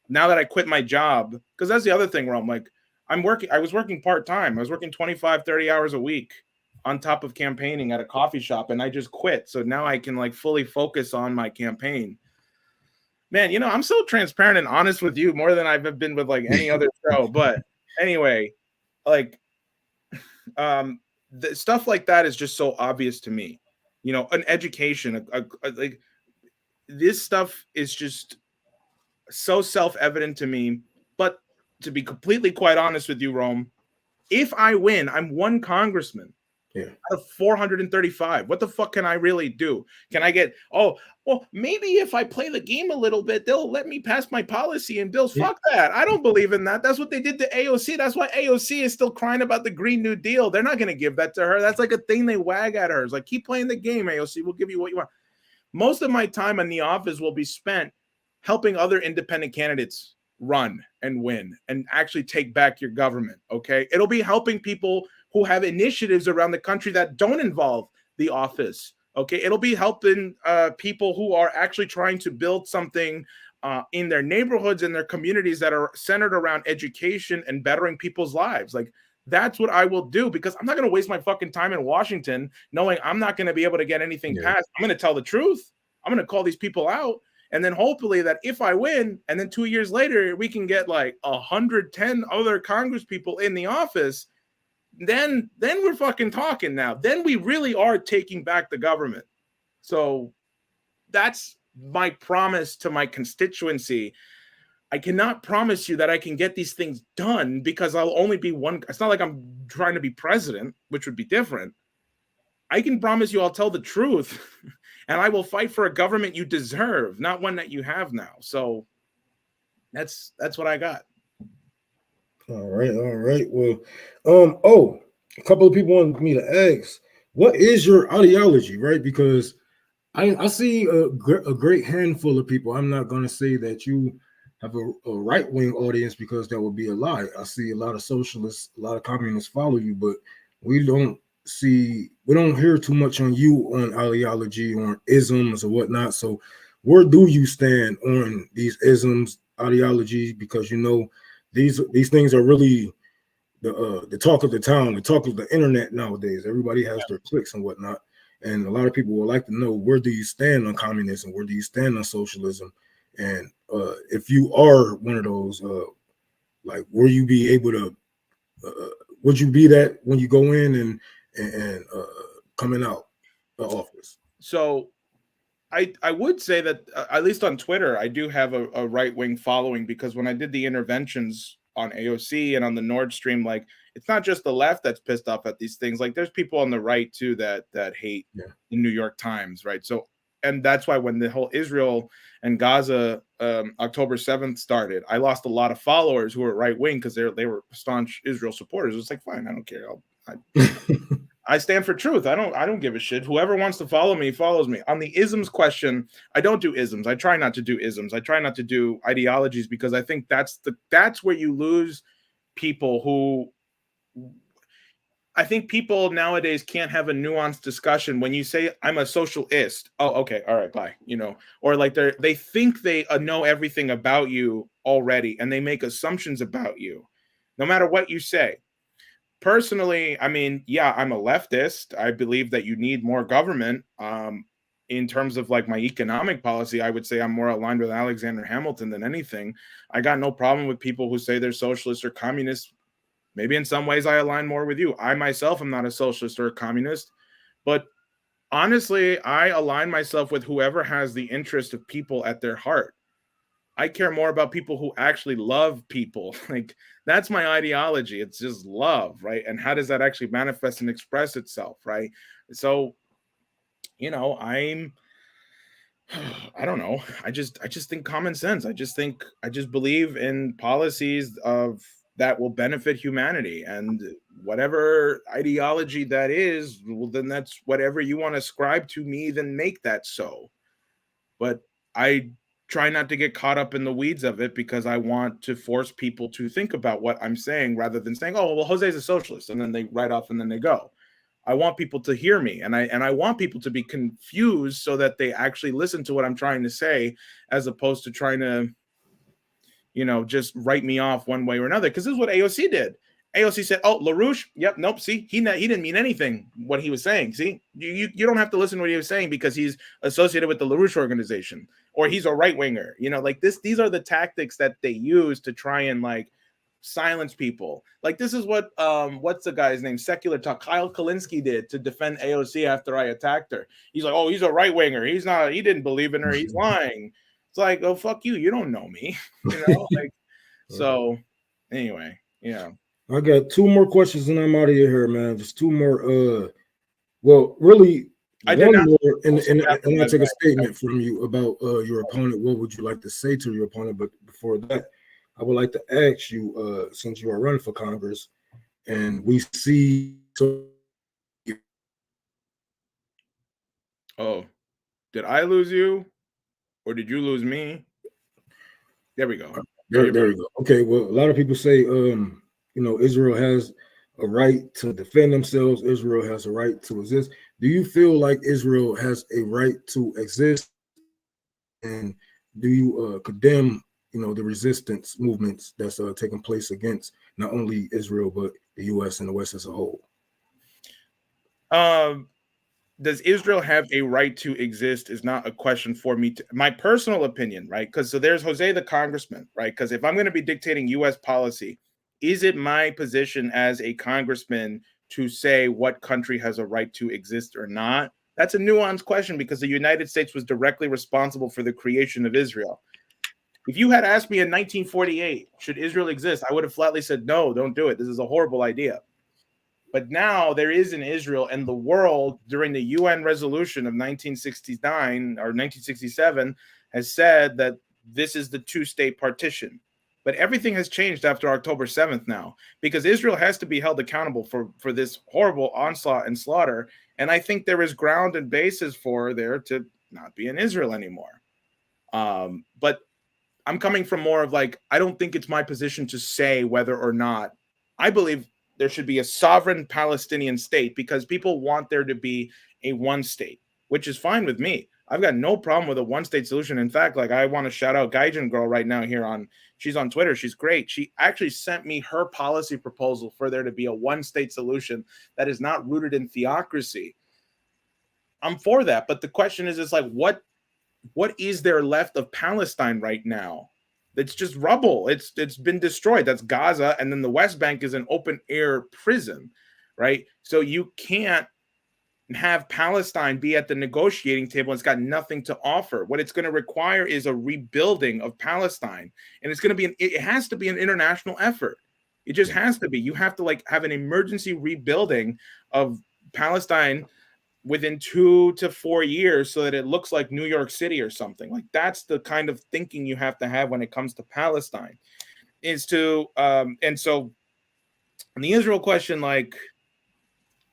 now that I quit my job, because that's the other thing where I'm like, I was working part-time. I was working 25, 30 hours a week on top of campaigning at a coffee shop, and I just quit. So now I can like fully focus on my campaign. Man, I'm so transparent and honest with you, more than I've been with like any other show. But anyway, like, the stuff like that is just so obvious to me. An education, like, this stuff is just so self-evident to me. But to be completely quite honest with you, Rome, if I win, I'm one congressman out of 435. What the fuck can I really do? Can I get, maybe if I play the game a little bit, they'll let me pass my policy and bills. Fuck that. I don't believe in that. That's what they did to AOC. That's why AOC is still crying about the Green New Deal. They're not going to give that to her. That's like a thing they wag at her. It's like, keep playing the game, AOC. We'll give you what you want. Most of my time in the office will be spent helping other independent candidates run and win and actually take back your government. Okay. It'll be helping people who have initiatives around the country that don't involve the office. Okay. It'll be helping people who are actually trying to build something in their neighborhoods and their communities that are centered around education and bettering people's lives. Like, that's what I will do, because I'm not going to waste my fucking time in Washington knowing I'm not going to be able to get anything passed. I'm going to tell the truth. I'm going to call these people out. And then hopefully that if I win, and then 2 years later, we can get like 110 other Congress people in the office, then we're fucking talking now. Then we really are taking back the government. So that's my promise to my constituency. I cannot promise you that I can get these things done because I'll only be one. It's not like I'm trying to be president, which would be different. I can promise you I'll tell the truth. And I will fight for a government you deserve, not one that you have now. So that's what I got. All right. Well, a couple of people wanted me to ask, what is your ideology, right? Because I see a great handful of people. I'm not going to say that you have a right-wing audience, because that would be a lie. I see a lot of socialists, a lot of communists follow you, but we don't hear too much on you on ideology, on isms or whatnot. So where do you stand on these isms, ideologies? Because these things are really the talk of the town, the talk of the internet nowadays. Everybody has their clicks and whatnot, and a lot of people would like to know, where do you stand on communism? Where do you stand on socialism? And if you are one of those, like, will you be able to? Would you be that when you go in and coming out the office? So I would say that at least on Twitter, I do have a right-wing following, because when I did the interventions on AOC and on the Nord Stream, like, it's not just the left that's pissed off at these things. Like, there's people on the right too that hate the New York Times, right? So, and that's why when the whole Israel and Gaza October 7th started, I lost a lot of followers who were right-wing because they were staunch Israel supporters. It's like, fine, I don't care. I stand for truth. I don't give a shit. Whoever wants to follow me follows me. On the isms question, I don't do isms. I try not to do isms. I try not to do ideologies because I think that's where you lose people who I think people nowadays can't have a nuanced discussion. When you say I'm a socialist, oh, okay, all right, bye. Or like they think they know everything about you already, and they make assumptions about you, no matter what you say. Personally, I mean, yeah, I'm a leftist. I believe that you need more government. In terms of like my economic policy, I would say I'm more aligned with Alexander Hamilton than anything. I got no problem with people who say they're socialists or communists. Maybe in some ways I align more with you. I myself am not a socialist or a communist, but honestly, I align myself with whoever has the interest of people at their heart. I care more about people who actually love people. Like that's my ideology. It's just love, right? And how does that actually manifest and express itself, right? So, I don't know. I just think common sense. I just believe in policies of that will benefit humanity, and whatever ideology that is, well, then that's whatever you want to ascribe to me, then make that so. But I try not to get caught up in the weeds of it because I want to force people to think about what I'm saying rather than saying, "Oh, well, Jose's a socialist," and then they write off and then they go. I want people to hear me, and I want people to be confused so that they actually listen to what I'm trying to say, as opposed to trying to, just write me off one way or another. Because this is what AOC did. AOC said, "Oh, LaRouche, yep, nope. See, he didn't mean anything what he was saying. See, you don't have to listen to what he was saying because he's associated with the LaRouche organization or he's a right winger. Like this. These are the tactics that they use to try and like silence people. Like this is what what's the guy's name? Secular Talk. Kyle Kalinske did to defend AOC after I attacked her. He's like, oh, he's a right winger. He's not. He didn't believe in her. He's lying. It's like, oh, fuck you. You don't know me. Like so. Anyway, yeah. I got two more questions and I'm out of here, man. Just two more. Well, really, I did one not. more, and I'll take a statement from you about your opponent. What would you like to say to your opponent? But before that, I would like to ask you, since you are running for Congress, and we see so. Oh, did I lose you, or did you lose me? There we go. There we go. Okay, well, a lot of people say, Israel has a right to defend themselves. Israel has a right to exist. Do you feel like Israel has a right to exist? And do you condemn, the resistance movements that's taking place against not only Israel but the U.S. and the West as a whole? Does Israel have a right to exist is not a question for me. My personal opinion, right? Because so there's Jose the congressman, right? Because if I'm going to be dictating U.S. policy, is it my position as a congressman to say what country has a right to exist or not? That's a nuanced question because the United States was directly responsible for the creation of Israel. If you had asked me in 1948, should Israel exist? I would have flatly said, no, don't do it. This is a horrible idea. But now there is an Israel, and the world during the UN resolution of 1969 or 1967 has said that this is the two-state partition. But everything has changed after October 7th now, because Israel has to be held accountable for this horrible onslaught and slaughter. And I think there is ground and basis for there to not be in Israel anymore. But I'm coming from more of like, I don't think it's my position to say whether or not. I believe there should be a sovereign Palestinian state because people want there to be a one state, which is fine with me. I've got no problem with a one state solution. In fact, like I want to shout out Gaijin Girl right now she's on Twitter. She's great. She actually sent me her policy proposal for there to be a one state solution that is not rooted in theocracy. I'm for that. But the question is like, what is there left of Palestine right now? It's just rubble. It's been destroyed. That's Gaza, and then the West Bank is an open air prison, right? So you can't have Palestine be at the negotiating table. It's got nothing to offer. What it's going to require is a rebuilding of Palestine, and it's going to be it has to be an international effort. It just has to be. You have to like have an emergency rebuilding of Palestine within 2 to 4 years so that it looks like New York City or something. Like that's the kind of thinking you have to have when it comes to Palestine is to and so on the Israel question, like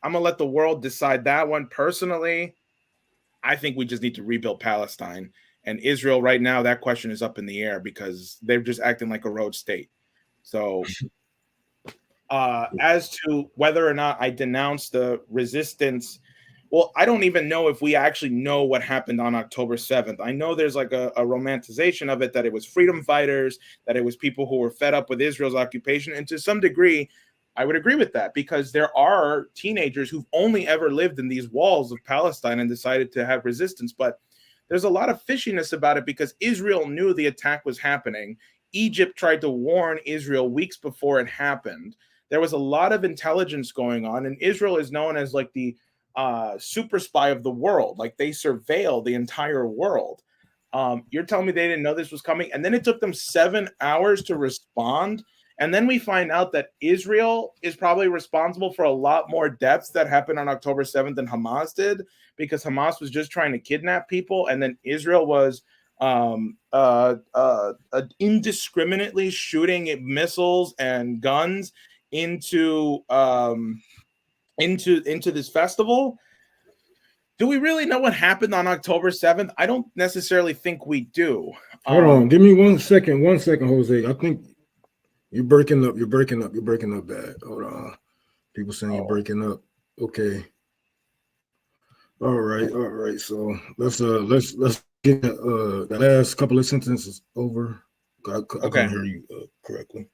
I'm gonna let the world decide that one. Personally, I think we just need to rebuild Palestine and Israel right now. That question is up in the air because they're just acting like a rogue state. So, as to whether or not I denounce the resistance, well, I don't even know if we actually know what happened on October 7th. I know there's like a romanticization of it, that it was freedom fighters, that it was people who were fed up with Israel's occupation. And to some degree, I would agree with that, because there are teenagers who've only ever lived in these walls of Palestine and decided to have resistance. But there's a lot of fishiness about it, because Israel knew the attack was happening. Egypt tried to warn Israel weeks before it happened. There was a lot of intelligence going on, and Israel is known as like the super spy of the world. Like, they surveil the entire world. You're telling me they didn't know this was coming? And then it took them 7 hours to respond. And then we find out that Israel is probably responsible for a lot more deaths that happened on October 7th than Hamas did, because Hamas was just trying to kidnap people. And then Israel was indiscriminately shooting missiles and guns into this festival. Do we really know what happened on October 7th? I don't necessarily think we do. Hold on, give me 1 second, Jose. I think you're breaking up. You're breaking up bad. Hold on. People saying you're breaking up. Okay. All right. So let's get the last couple of sentences over. I couldn't hear you correctly.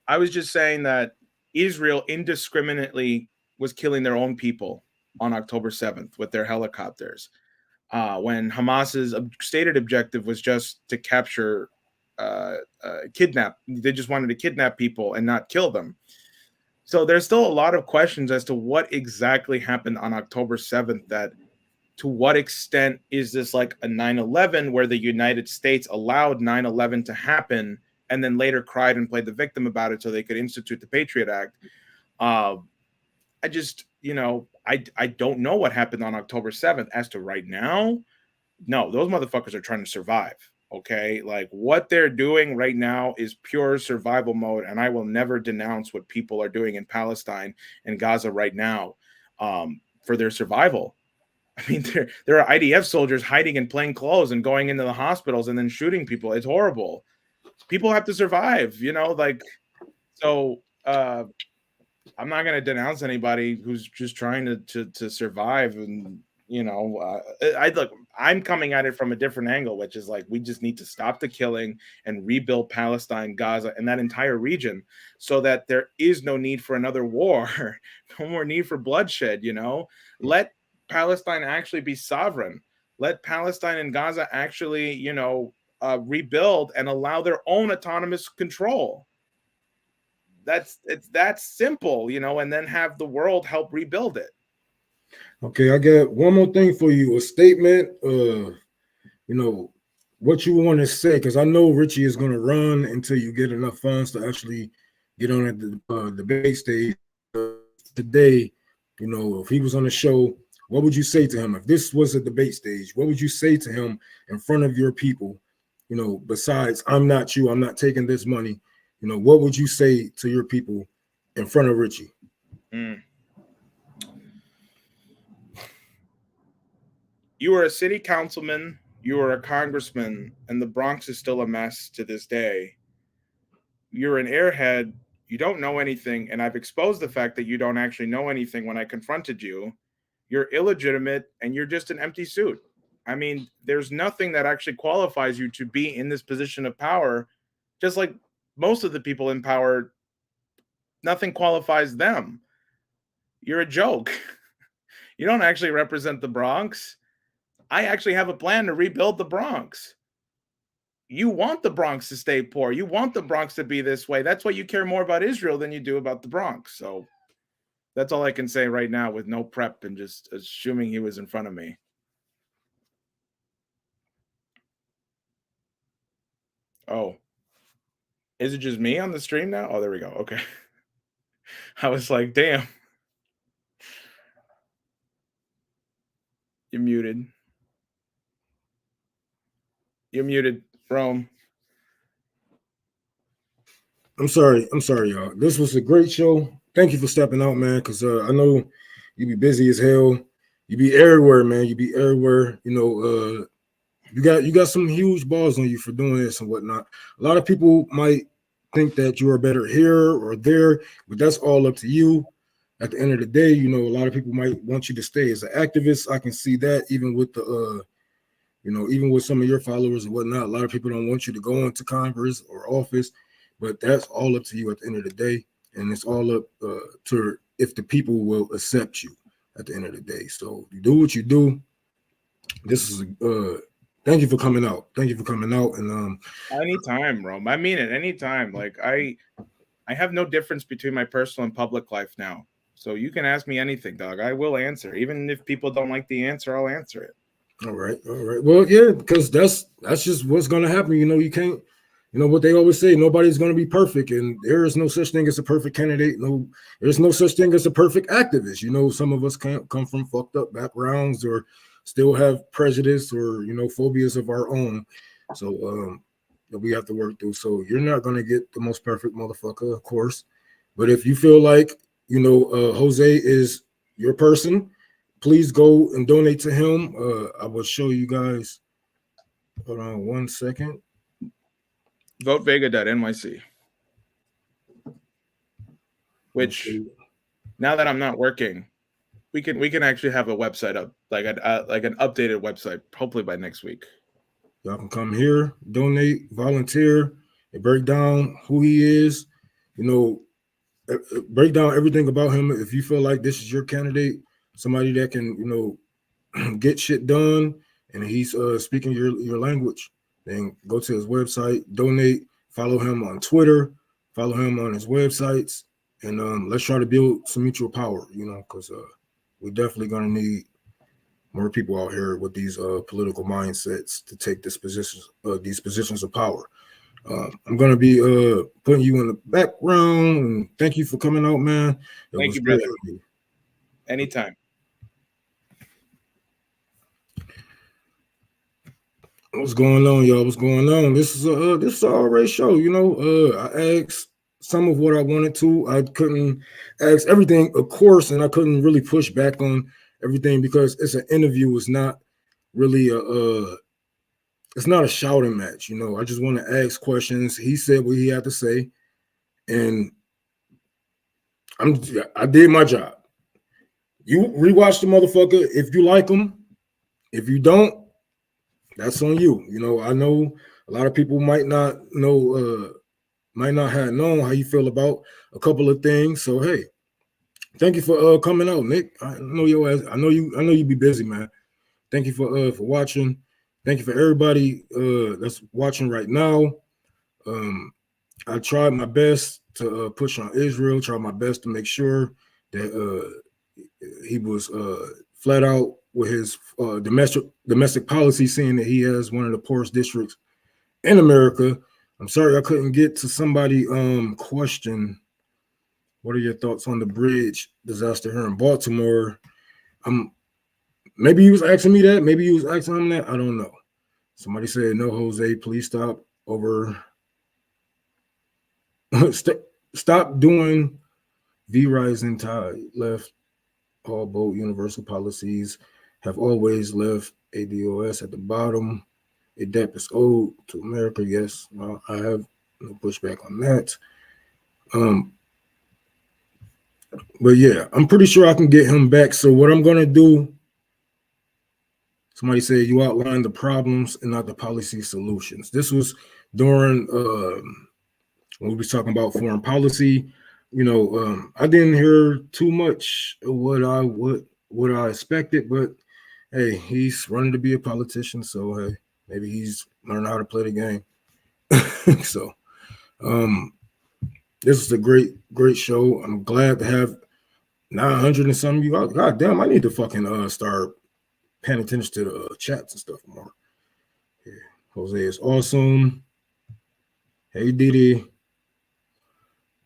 I was just saying that Israel indiscriminately was killing their own people on October 7th with their helicopters, when Hamas's stated objective was just to capture, kidnap. They just wanted to kidnap people and not kill them. So there's still a lot of questions as to what exactly happened on October 7th. That, to what extent is this like a 9/11, where the United States allowed 9/11 to happen and then later cried and played the victim about it so they could institute the Patriot Act? I just, I don't know what happened on October 7th. As to right now, no, those motherfuckers are trying to survive. Okay, like, what they're doing right now is pure survival mode, and I will never denounce what people are doing in Palestine and Gaza right now, for their survival. I mean, there are IDF soldiers hiding in plain clothes and going into the hospitals and then shooting people. It's horrible. People have to survive, like, so I'm not going to denounce anybody who's just trying to survive. And, I'm coming at it from a different angle, which is like, we just need to stop the killing and rebuild Palestine, Gaza, and that entire region, so that there is no need for another war, no more need for bloodshed. Let Palestine actually be sovereign. Let Palestine and Gaza actually, rebuild and allow their own autonomous control. It's that simple, and then have the world help rebuild it. Okay, I got one more thing for you. A statement, what you want to say, because I know Richie is going to run until you get enough funds to actually get on at the debate stage today. If he was on the show, what would you say to him? If this was a debate stage, what would you say to him in front of your people? Besides, I'm not you, I'm not taking this money. What would you say to your people in front of Richie? You are a city councilman, you are a congressman, and the Bronx is still a mess to this day. You're an airhead, you don't know anything, and I've exposed the fact that you don't actually know anything when I confronted you. You're illegitimate, and you're just an empty suit. I mean, there's nothing that actually qualifies you to be in this position of power. Just like most of the people in power, nothing qualifies them. You're a joke. You don't actually represent the Bronx. I actually have a plan to rebuild the Bronx. You want the Bronx to stay poor. You want the Bronx to be this way. That's why you care more about Israel than you do about the Bronx. So that's all I can say right now, with no prep and just assuming he was in front of me. Oh, is it just me on the stream now? Oh, there we go. Okay. I was like, damn. You're muted. You're muted, Rome. I'm sorry, y'all. This was a great show. Thank you for stepping out, man, because I know You be busy as hell. You be everywhere, man. You be everywhere. You got some huge balls on you for doing this and whatnot. A lot of people might think that you are better here or there, but that's all up to you. At the end of the day, a lot of people might want you to stay as an activist. I can see that even with the even with some of your followers and whatnot. A lot of people don't want you to go into Congress or office, but that's all up to you at the end of the day. And it's all up to if the people will accept you at the end of the day. So you do what you do. This is thank you for coming out. Thank you for coming out. And anytime, Rome. I mean it. Anytime. Like I have no difference between my personal and public life now. So you can ask me anything, dog. I will answer. Even if people don't like the answer, I'll answer it. All right. Well, yeah, because that's just what's gonna happen. You can't. What they always say: nobody's gonna be perfect, and there is no such thing as a perfect candidate. No, there's no such thing as a perfect activist. Some of us can't come from fucked up backgrounds or still have prejudice or phobias of our own. So that we have to work through. So you're not gonna get the most perfect motherfucker, of course. But if you feel like Jose is your person, please go and donate to him. I will show you guys. Hold on 1 second. VoteVega.nyc. Which, now that I'm not working, we can actually have a website up, like an updated website, hopefully by next week. Y'all can come here, donate, volunteer, and break down who he is. Break down everything about him. If you feel like this is your candidate, somebody that can, get shit done, and he's speaking your language, then go to his website, donate, follow him on Twitter, follow him on his websites, and let's try to build some mutual power, because we're definitely gonna need more people out here with these political mindsets to take these positions of power. I'm gonna be putting you in the background, and thank you for coming out, man. Thank you, brother. Anytime. What's going on, y'all? What's going on? This is an alright show. I asked some of what I wanted to. I couldn't ask everything, of course, and I couldn't really push back on everything because it's an interview. It's not really it's not a shouting match. I just want to ask questions. He said what he had to say, and I did my job. You rewatch the motherfucker if you like him. If you don't, that's on you. I know a lot of people might not know, might not have known how you feel about a couple of things. So hey, thank you for coming out, Nick. I know your ass. I know you be busy, man. Thank you for watching. Thank you for everybody that's watching right now. I tried my best to push on Israel. Tried my best to make sure that he was flat out with his domestic policy, saying that he has one of the poorest districts in America. I'm sorry I couldn't get to somebody question. What are your thoughts on the bridge disaster here in Baltimore? Maybe he was asking me that. Maybe he was asking him that. I don't know. Somebody said, no, Jose, please stop stop doing V-Rising Tide. Left all boat universal policies have always left ADOS at the bottom. A debt is owed to America. Yes, I have no pushback on that. But yeah, I'm pretty sure I can get him back. So what I'm gonna do, somebody said you outlined the problems and not the policy solutions. This was during when we was talking about foreign policy. I didn't hear too much of what I expected, but hey, he's running to be a politician, so hey, maybe he's learning how to play the game. So this is a great show. I'm glad to have 900 and some of you. God damn, I need to fucking start paying attention to the chats and stuff more. Yeah. Jose is awesome. Hey Didi.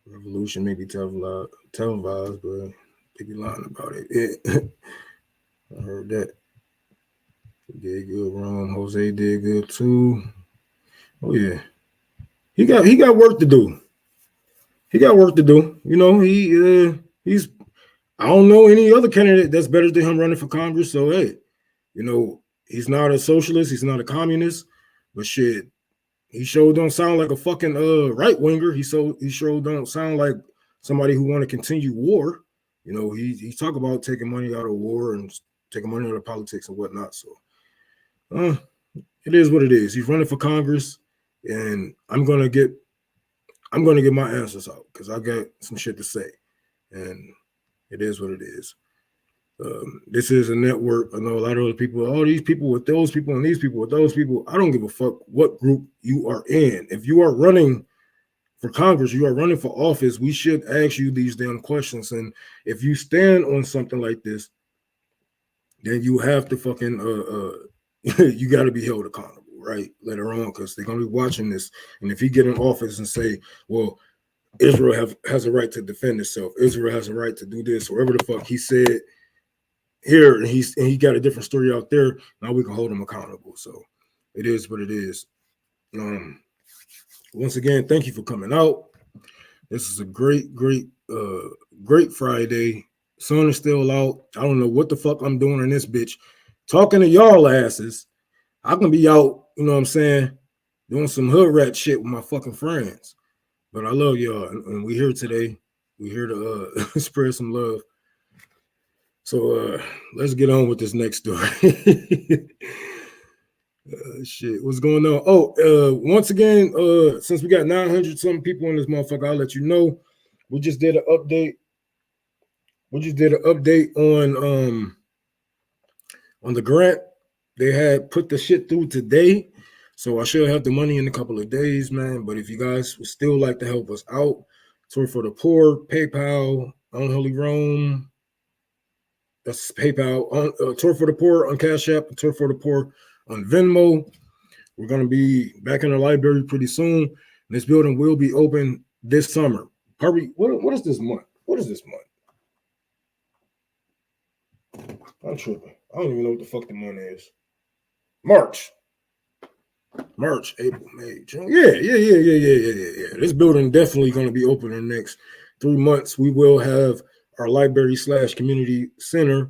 Revolution may be televised, but they be lying about it. Yeah. I heard that. He did good, Ron. Jose did good too. Oh yeah. He got work to do. He got work to do. He's I don't know any other candidate that's better than him running for Congress. So hey, you know, he's not a socialist, he's not a communist, but shit, he sure don't sound like a fucking right winger. He sure don't sound like somebody who want to continue war. You know, he talk about taking money out of war and taking money out of politics and whatnot. So it is what it is. He's running for Congress, and I'm gonna get my answers out because I got some shit to say, and it is what it is. This is a network. I know a lot of other people, all these people with those people and these people with those people. I don't give a fuck what group you are in. If you are running for Congress, you are running for office, we should ask you these damn questions. And if you stand on something like this, then you have to fucking you got to be held accountable, right? Later on, because they're gonna be watching this. And if he get in office and say, well, Israel has a right to defend itself, Israel has a right to do this, whatever the fuck he said here, and he got a different story out there. Now we can hold him accountable. So it is what it is. Once again, thank you for coming out. This is a great Friday. Sun is still out. I don't know what the fuck I'm doing in this bitch. Talking to y'all asses. I can be out, you know what I'm saying, doing some hood rat shit with my fucking friends. But I love y'all, and we here today. We here to spread some love. So let's get on with this next story. Shit, what's going on? Once again, since we got 900 something people in this motherfucker, I'll let you know. We just did an update. We just did an update on the grant. They had put the shit through today, so I should have the money in a couple of days, man. But if you guys would still like to help us out, Tour for the Poor, PayPal, Unholy Rome. That's PayPal. Tour for the Poor on Cash App, Tour for the Poor on Venmo. We're going to be back in the library pretty soon. This building will be open this summer. Probably, what is this month? What is this month? I'm tripping. I don't even know what the fuck the month is. March, April, May, June. Yeah. This building definitely going to be open in the next 3 months. We will have our library/community center.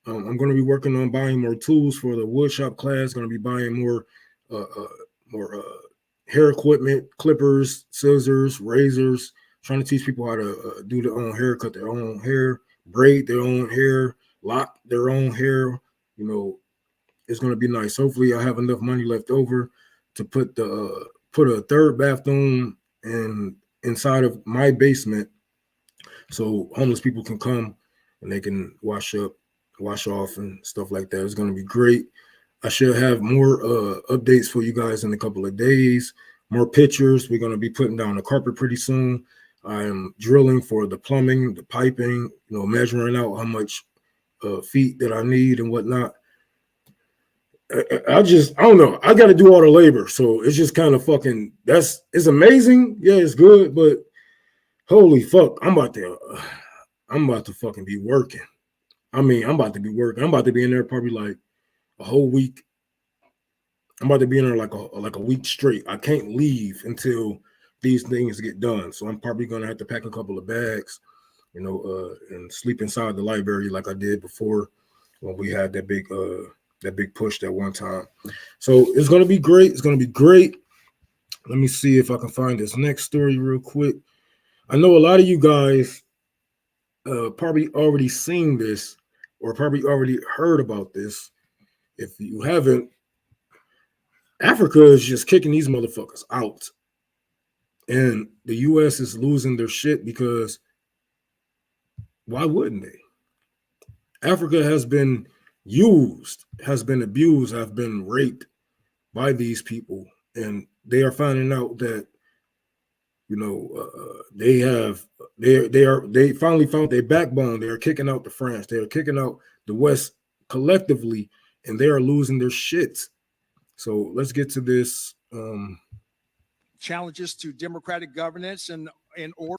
I'm going to be working on buying more tools for the woodshop class. Going to be buying more hair equipment, clippers, scissors, razors. Trying to teach people how to do their own hair, cut their own hair, braid their own hair, lock their own hair. You know, it's going to be nice. Hopefully, I have enough money left over to put a third bathroom inside of my basement, so homeless people can come and they can wash off and stuff like that. It's going to be great. I should have more updates for you guys in a couple of days. More pictures. We're going to be putting down the carpet pretty soon. I'm drilling for the plumbing, the piping, measuring out how much feet that I need and whatnot. I don't know. I got to do all the labor. So it's just kind of fucking, it's amazing. Yeah, it's good, but holy fuck, I'm about to fucking be working. I mean, I'm about to be working. I'm about to be in there probably like a whole week. I'm about to be in there like a week straight. I can't leave until these things get done. So I'm probably gonna have to pack a couple of bags, and sleep inside the library like I did before when we had that big push that one time. So it's gonna be great. It's gonna be great. Let me see if I can find this next story real quick. I know a lot of you guys probably already seen this or probably already heard about this. If you haven't, Africa is just kicking these motherfuckers out. And the U.S. is losing their shit because why wouldn't they? Africa has been used, has been abused, have been raped by these people. And they are finding out that, they finally found their backbone. They are kicking out the France. They are kicking out the West collectively, and they are losing their shit. So let's get to this. Challenges to democratic governance and in order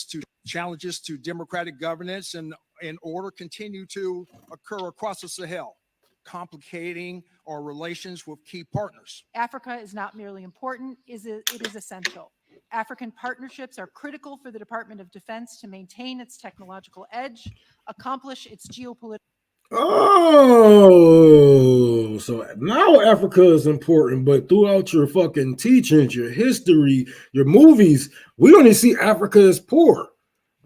continue to occur across the Sahel, complicating our relations with key partners. Africa is not merely important, it is essential. African partnerships are critical for the Department of Defense to maintain its technological edge, accomplish its geopolitical. Oh, so now Africa is important, but throughout your fucking teachings, your history, your movies, we only see Africa as poor.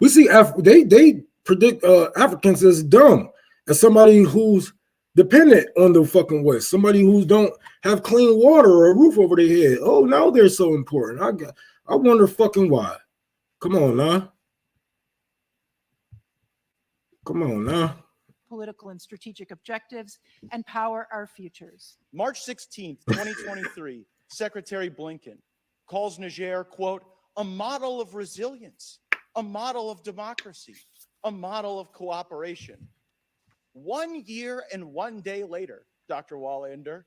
We see they predict Africans as dumb, as somebody who's dependent on the fucking West, somebody who don't have clean water or a roof over their head. Oh, now they're so important. I wonder fucking why. Come on now. Come on now. Political and strategic objectives and power our futures. March 16th, 2023, Secretary Blinken calls Niger, quote, a model of resilience, a model of democracy, a model of cooperation. 1 year and 1 day later, Dr. Wallander,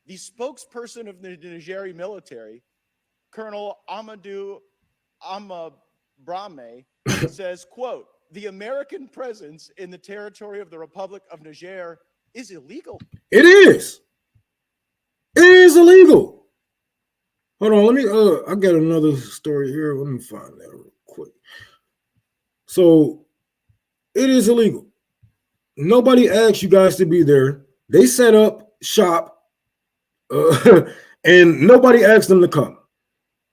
the spokesperson of the Nigeri military, Colonel Amadou Amabrame, says, quote, the American presence in the territory of the Republic of Niger is illegal. It is. It is illegal. Hold on, let me I got another story here. Let me find that real quick. So it is illegal. Nobody asked you guys to be there. They set up shop and nobody asked them to come.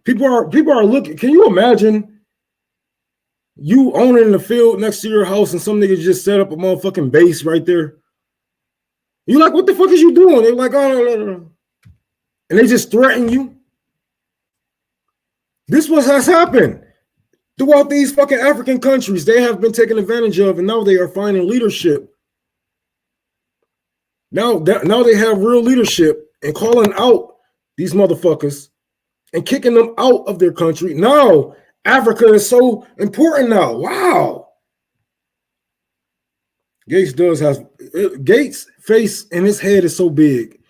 People are looking. Can you imagine you owning the field next to your house and some niggas just set up a motherfucking base right there? You're like, what the fuck is you doing? They're like, oh, no. And they just threaten you. This was has happened throughout these fucking African countries. They have been taken advantage of, and now they are finding leadership. Now they have real leadership and calling out these motherfuckers and kicking them out of their country. Now Africa is so important now. Wow. Gates' face and his head is so big.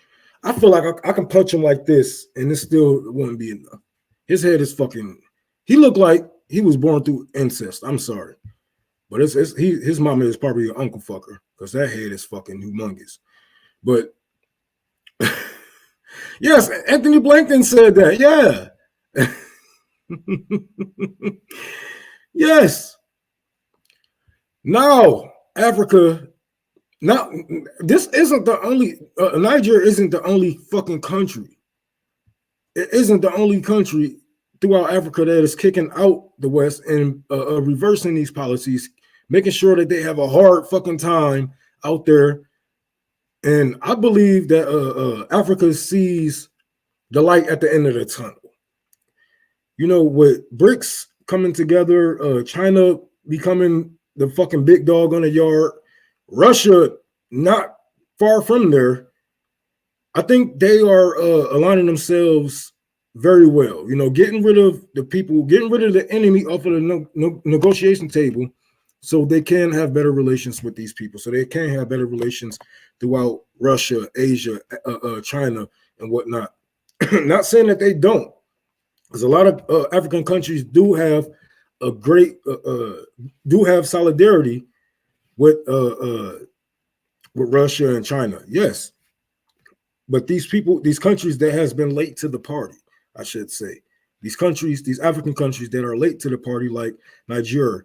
I feel like I can punch him like this and it still wouldn't be enough. His head is fucking, he looked like he was born through incest. I'm sorry. But his mama is probably an uncle fucker because that head is fucking humongous. But yes, Anthony Blinken said that. Yeah. Yes. Now, Africa, now this isn't the only, Niger isn't the only fucking country. It isn't the only country throughout Africa that is kicking out the West and reversing these policies, making sure that they have a hard fucking time out there. And I believe that Africa sees the light at the end of the tunnel. You know, with BRICS coming together, China becoming the fucking big dog on the yard, Russia not far from there, I think they are aligning themselves very well. You know, getting rid of the people, getting rid of the enemy off of the negotiation table so they can have better relations with these people, so they can have better relations throughout Russia, Asia, China, and whatnot. Not saying that they don't, because a lot of African countries do have a great, do have solidarity with Russia and China. Yes. But these people, these countries that has been late to the party, I should say, these countries, these African countries that are late to the party, like Nigeria,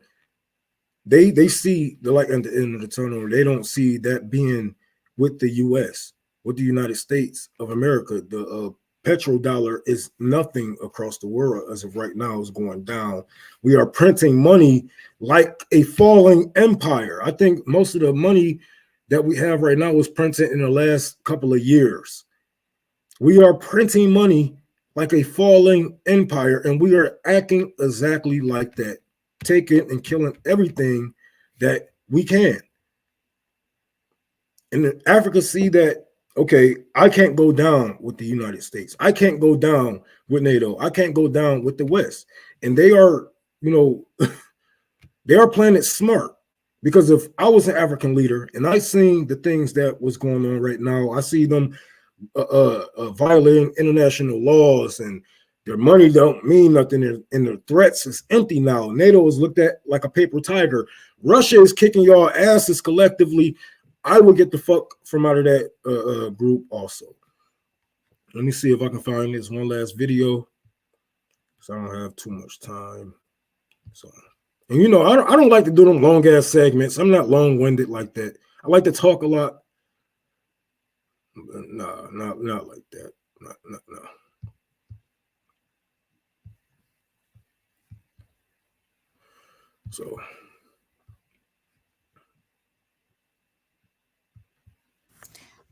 they see the light at the end of the tunnel. They don't see that being with the U.S., with the United States of America. The petrodollar is nothing across the world as of right now. Is going down. We are printing money like a falling empire. I think most of the money that we have right now was printed in the last couple of years. We are printing money like a falling empire, and we are acting exactly like that, taking and killing everything that we can. And Africa see that, okay, I can't go down with the United States. I can't go down with NATO. I can't go down with the West. And they are, you know, they are playing it smart. Because if I was an African leader and I seen the things that was going on right now, I see them violating international laws, and their money don't mean nothing, and their threats is empty now. NATO is looked at like a paper tiger. Russia is kicking y'all asses collectively. I will get the fuck from out of that group also. Let me see if I can find this one last video. so I don't have too much time. So, and you know, I don't like to do them long ass segments. I'm not long winded like that. I like to talk a lot. Nah, not like that. No. So.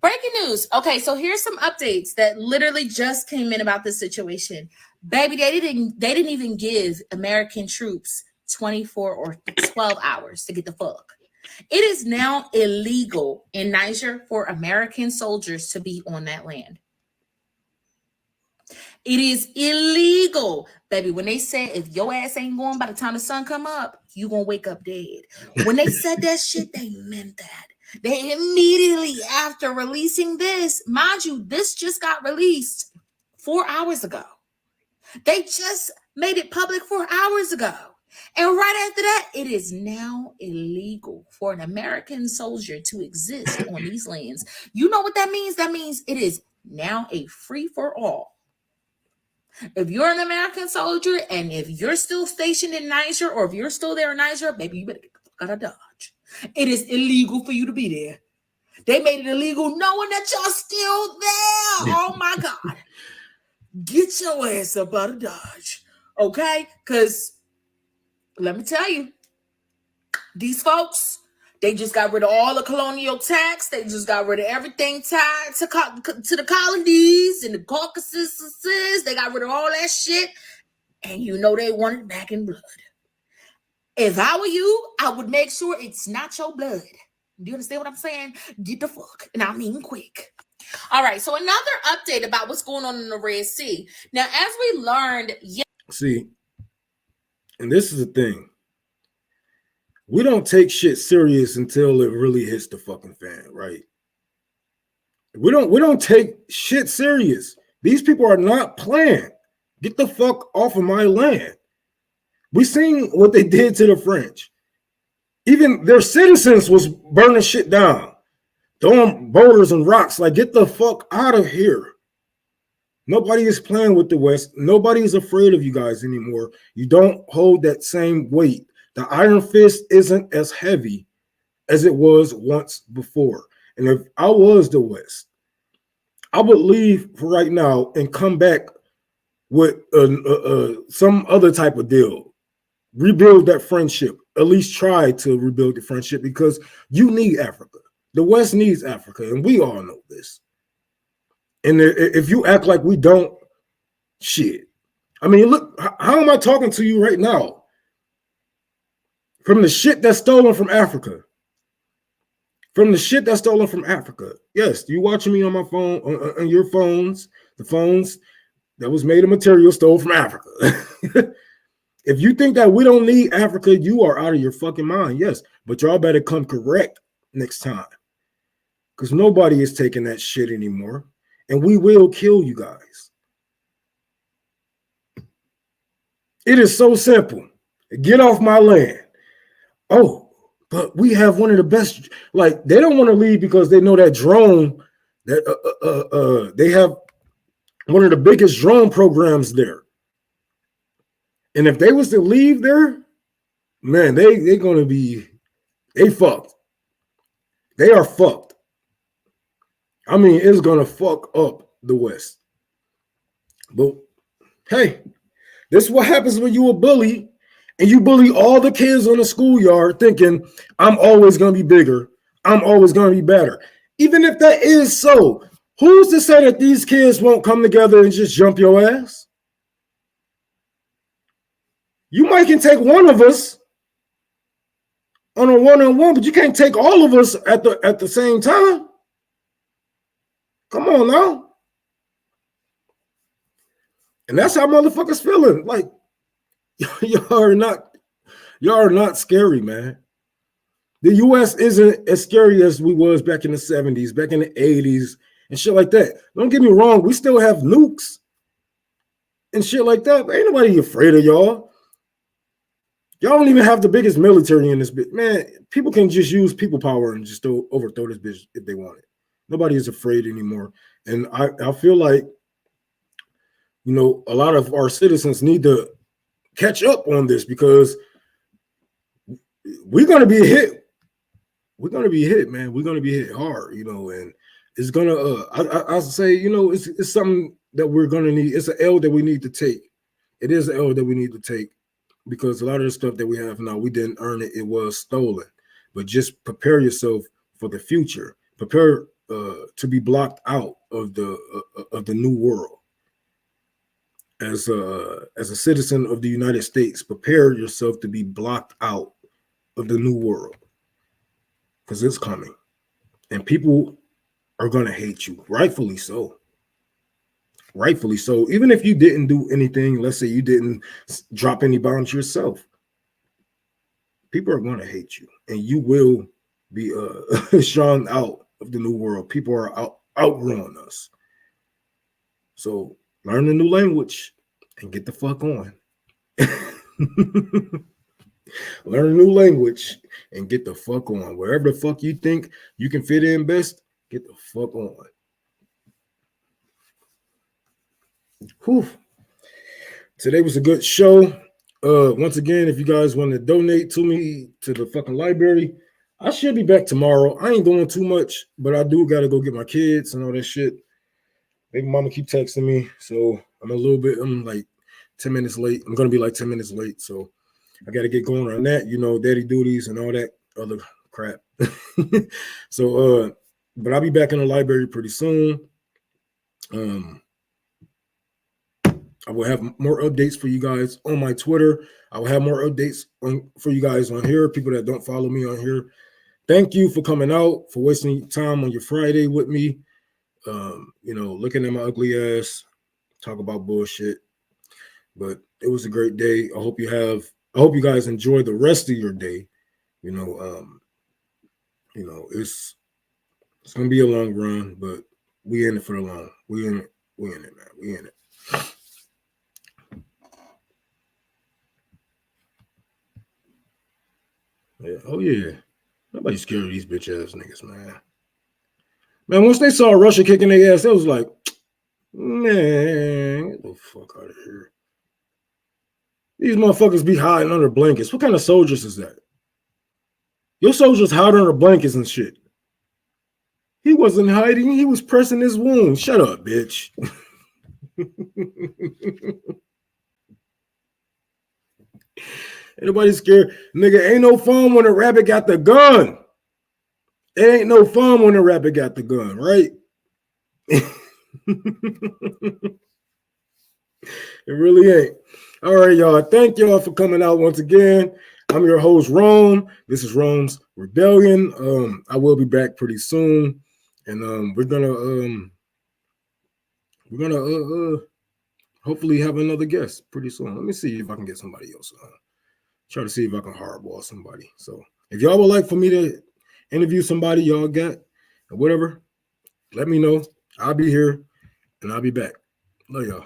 Breaking news. Okay, so here's some updates that literally just came in about this situation. Baby, they didn't even give American troops 24 or 12 hours to get the fuck. It is now illegal in Niger for American soldiers to be on that land. It is illegal, baby. When they said if your ass ain't going by the time the sun come up, you gonna wake up dead. When they said that shit, they meant that. They immediately after releasing this, mind you, this just got released 4 hours ago. They just made it public 4 hours ago. And right after that, it is now illegal for an American soldier to exist on these lands. You know what that means? That means it is now a free for all. If you're an American soldier and if you're still stationed in Niger or if you're still there in Niger, baby, you better get the fuck out of Dodge. It is illegal for you to be there. They made it illegal knowing that y'all still there. Oh my God. Get your ass up out of Dodge. Okay? Because let me tell you, these folks, they just got rid of all the colonial tax. They just got rid of everything tied to the colonies and the Caucasus. They got rid of all that shit. And you know they want it back in blood. If I were you, I would make sure it's not your blood. Do you understand what I'm saying? Get the fuck. And I mean quick. All right. So another update about what's going on in the Red Sea. Now, as we learned... See, and this is the thing. We don't take shit serious until it really hits the fucking fan, right? We don't take shit serious. These people are not playing. Get the fuck off of my land. We seen what they did to the French. Even their citizens was burning shit down, throwing boulders and rocks. Like, get the fuck out of here. Nobody is playing with the West. Nobody is afraid of you guys anymore. You don't hold that same weight. The iron fist isn't as heavy as it was once before. And if I was the West, I would leave for right now and come back with some other type of deal. Rebuild that friendship. At least try to rebuild the friendship because you need Africa. The West needs Africa, and we all know this. And if you act like we don't, shit. I mean, look, how am I talking to you right now? From the shit that's stolen from Africa. From the shit that's stolen from Africa. Yes, you watching me on my phone, on your phones, the phones that was made of material stole from Africa. If you think that we don't need Africa, you are out of your fucking mind. Yes, but y'all better come correct next time. Because nobody is taking that shit anymore. And we will kill you guys. It is so simple. Get off my land. Oh, but we have one of the best. Like, they don't want to leave because they know that drone, that they have one of the biggest drone programs there. And if they was to leave there, man, they're going to be, they fucked. They are fucked. I mean, it's going to fuck up the West. But, hey, this is what happens when you a bully and you bully all the kids on the schoolyard thinking, I'm always going to be bigger. I'm always going to be better. Even if that is so, who's to say that these kids won't come together and just jump your ass? You might can take one of us on a one-on-one, but you can't take all of us at the same time. Come on now. And that's how motherfuckers feeling. Like, y'all are not scary, man. The US isn't as scary as we was back in the 70s, back in the 80s, and shit like that. Don't get me wrong, we still have nukes and shit like that, but ain't nobody afraid of y'all. Y'all don't even have the biggest military in this bitch. Man, people can just use people power and just overthrow this bitch if they want it. Nobody is afraid anymore. And I feel like you know, a lot of our citizens need to catch up on this because we're going to be hit. We're going to be hit, man. We're going to be hit hard, you know, and it's going to, I say, you know, it's something that we're going to need. It's an L that we need to take. It is an L that we need to take because a lot of the stuff that we have now, we didn't earn it. It was stolen. But just prepare yourself for the future. Prepare to be blocked out of the new world. As a citizen of the United States, prepare yourself to be blocked out of the new world because it's coming, and people are gonna hate you, rightfully so. Rightfully so. Even if you didn't do anything, let's say you didn't drop any bombs yourself, people are gonna hate you, and you will be strung out of the new world. People are outgrowing us. So learn a new language and get the fuck on. Learn a new language and get the fuck on. Wherever the fuck you think you can fit in best, get the fuck on. Whew. Today was a good show. Once again, if you guys want to donate to me to the fucking library, I should be back tomorrow. I ain't doing too much, but I do got to go get my kids and all that shit. Baby mama keep texting me, so I'm like 10 minutes late. I'm going to be like 10 minutes late, so I got to get going on that, you know, daddy duties and all that other crap. So, but I'll be back in the library pretty soon. I will have more updates for you guys on my Twitter. I will have more updates for you guys on here, people that don't follow me on here. Thank you for coming out, for wasting time on your Friday with me. You know, looking at my ugly ass, talk about bullshit. But it was a great day. I hope you guys enjoy the rest of your day. You know, it's gonna be a long run, but we in it for the long. We in it, man. We in it. Yeah. Oh yeah. Nobody's scared of these bitch ass niggas, man. Man, once they saw Russia kicking their ass, they was like, man, get the fuck out of here. These motherfuckers be hiding under blankets. What kind of soldiers is that? Your soldiers hide under blankets and shit. He wasn't hiding. He was pressing his wound. Shut up, bitch. Anybody scared? Nigga, ain't no fun when a rabbit got the gun. It ain't no fun when a rabbit got the gun, right? It really ain't. All right, y'all. Thank y'all for coming out once again. I'm your host, Rome. This is Rome's Rebellion. I will be back pretty soon, and we're gonna hopefully have another guest pretty soon. Let me see if I can get somebody else on. Try to see if I can hardball somebody. So if y'all would like for me to interview somebody y'all got or whatever, let me know. I'll be here and I'll be back. Love y'all.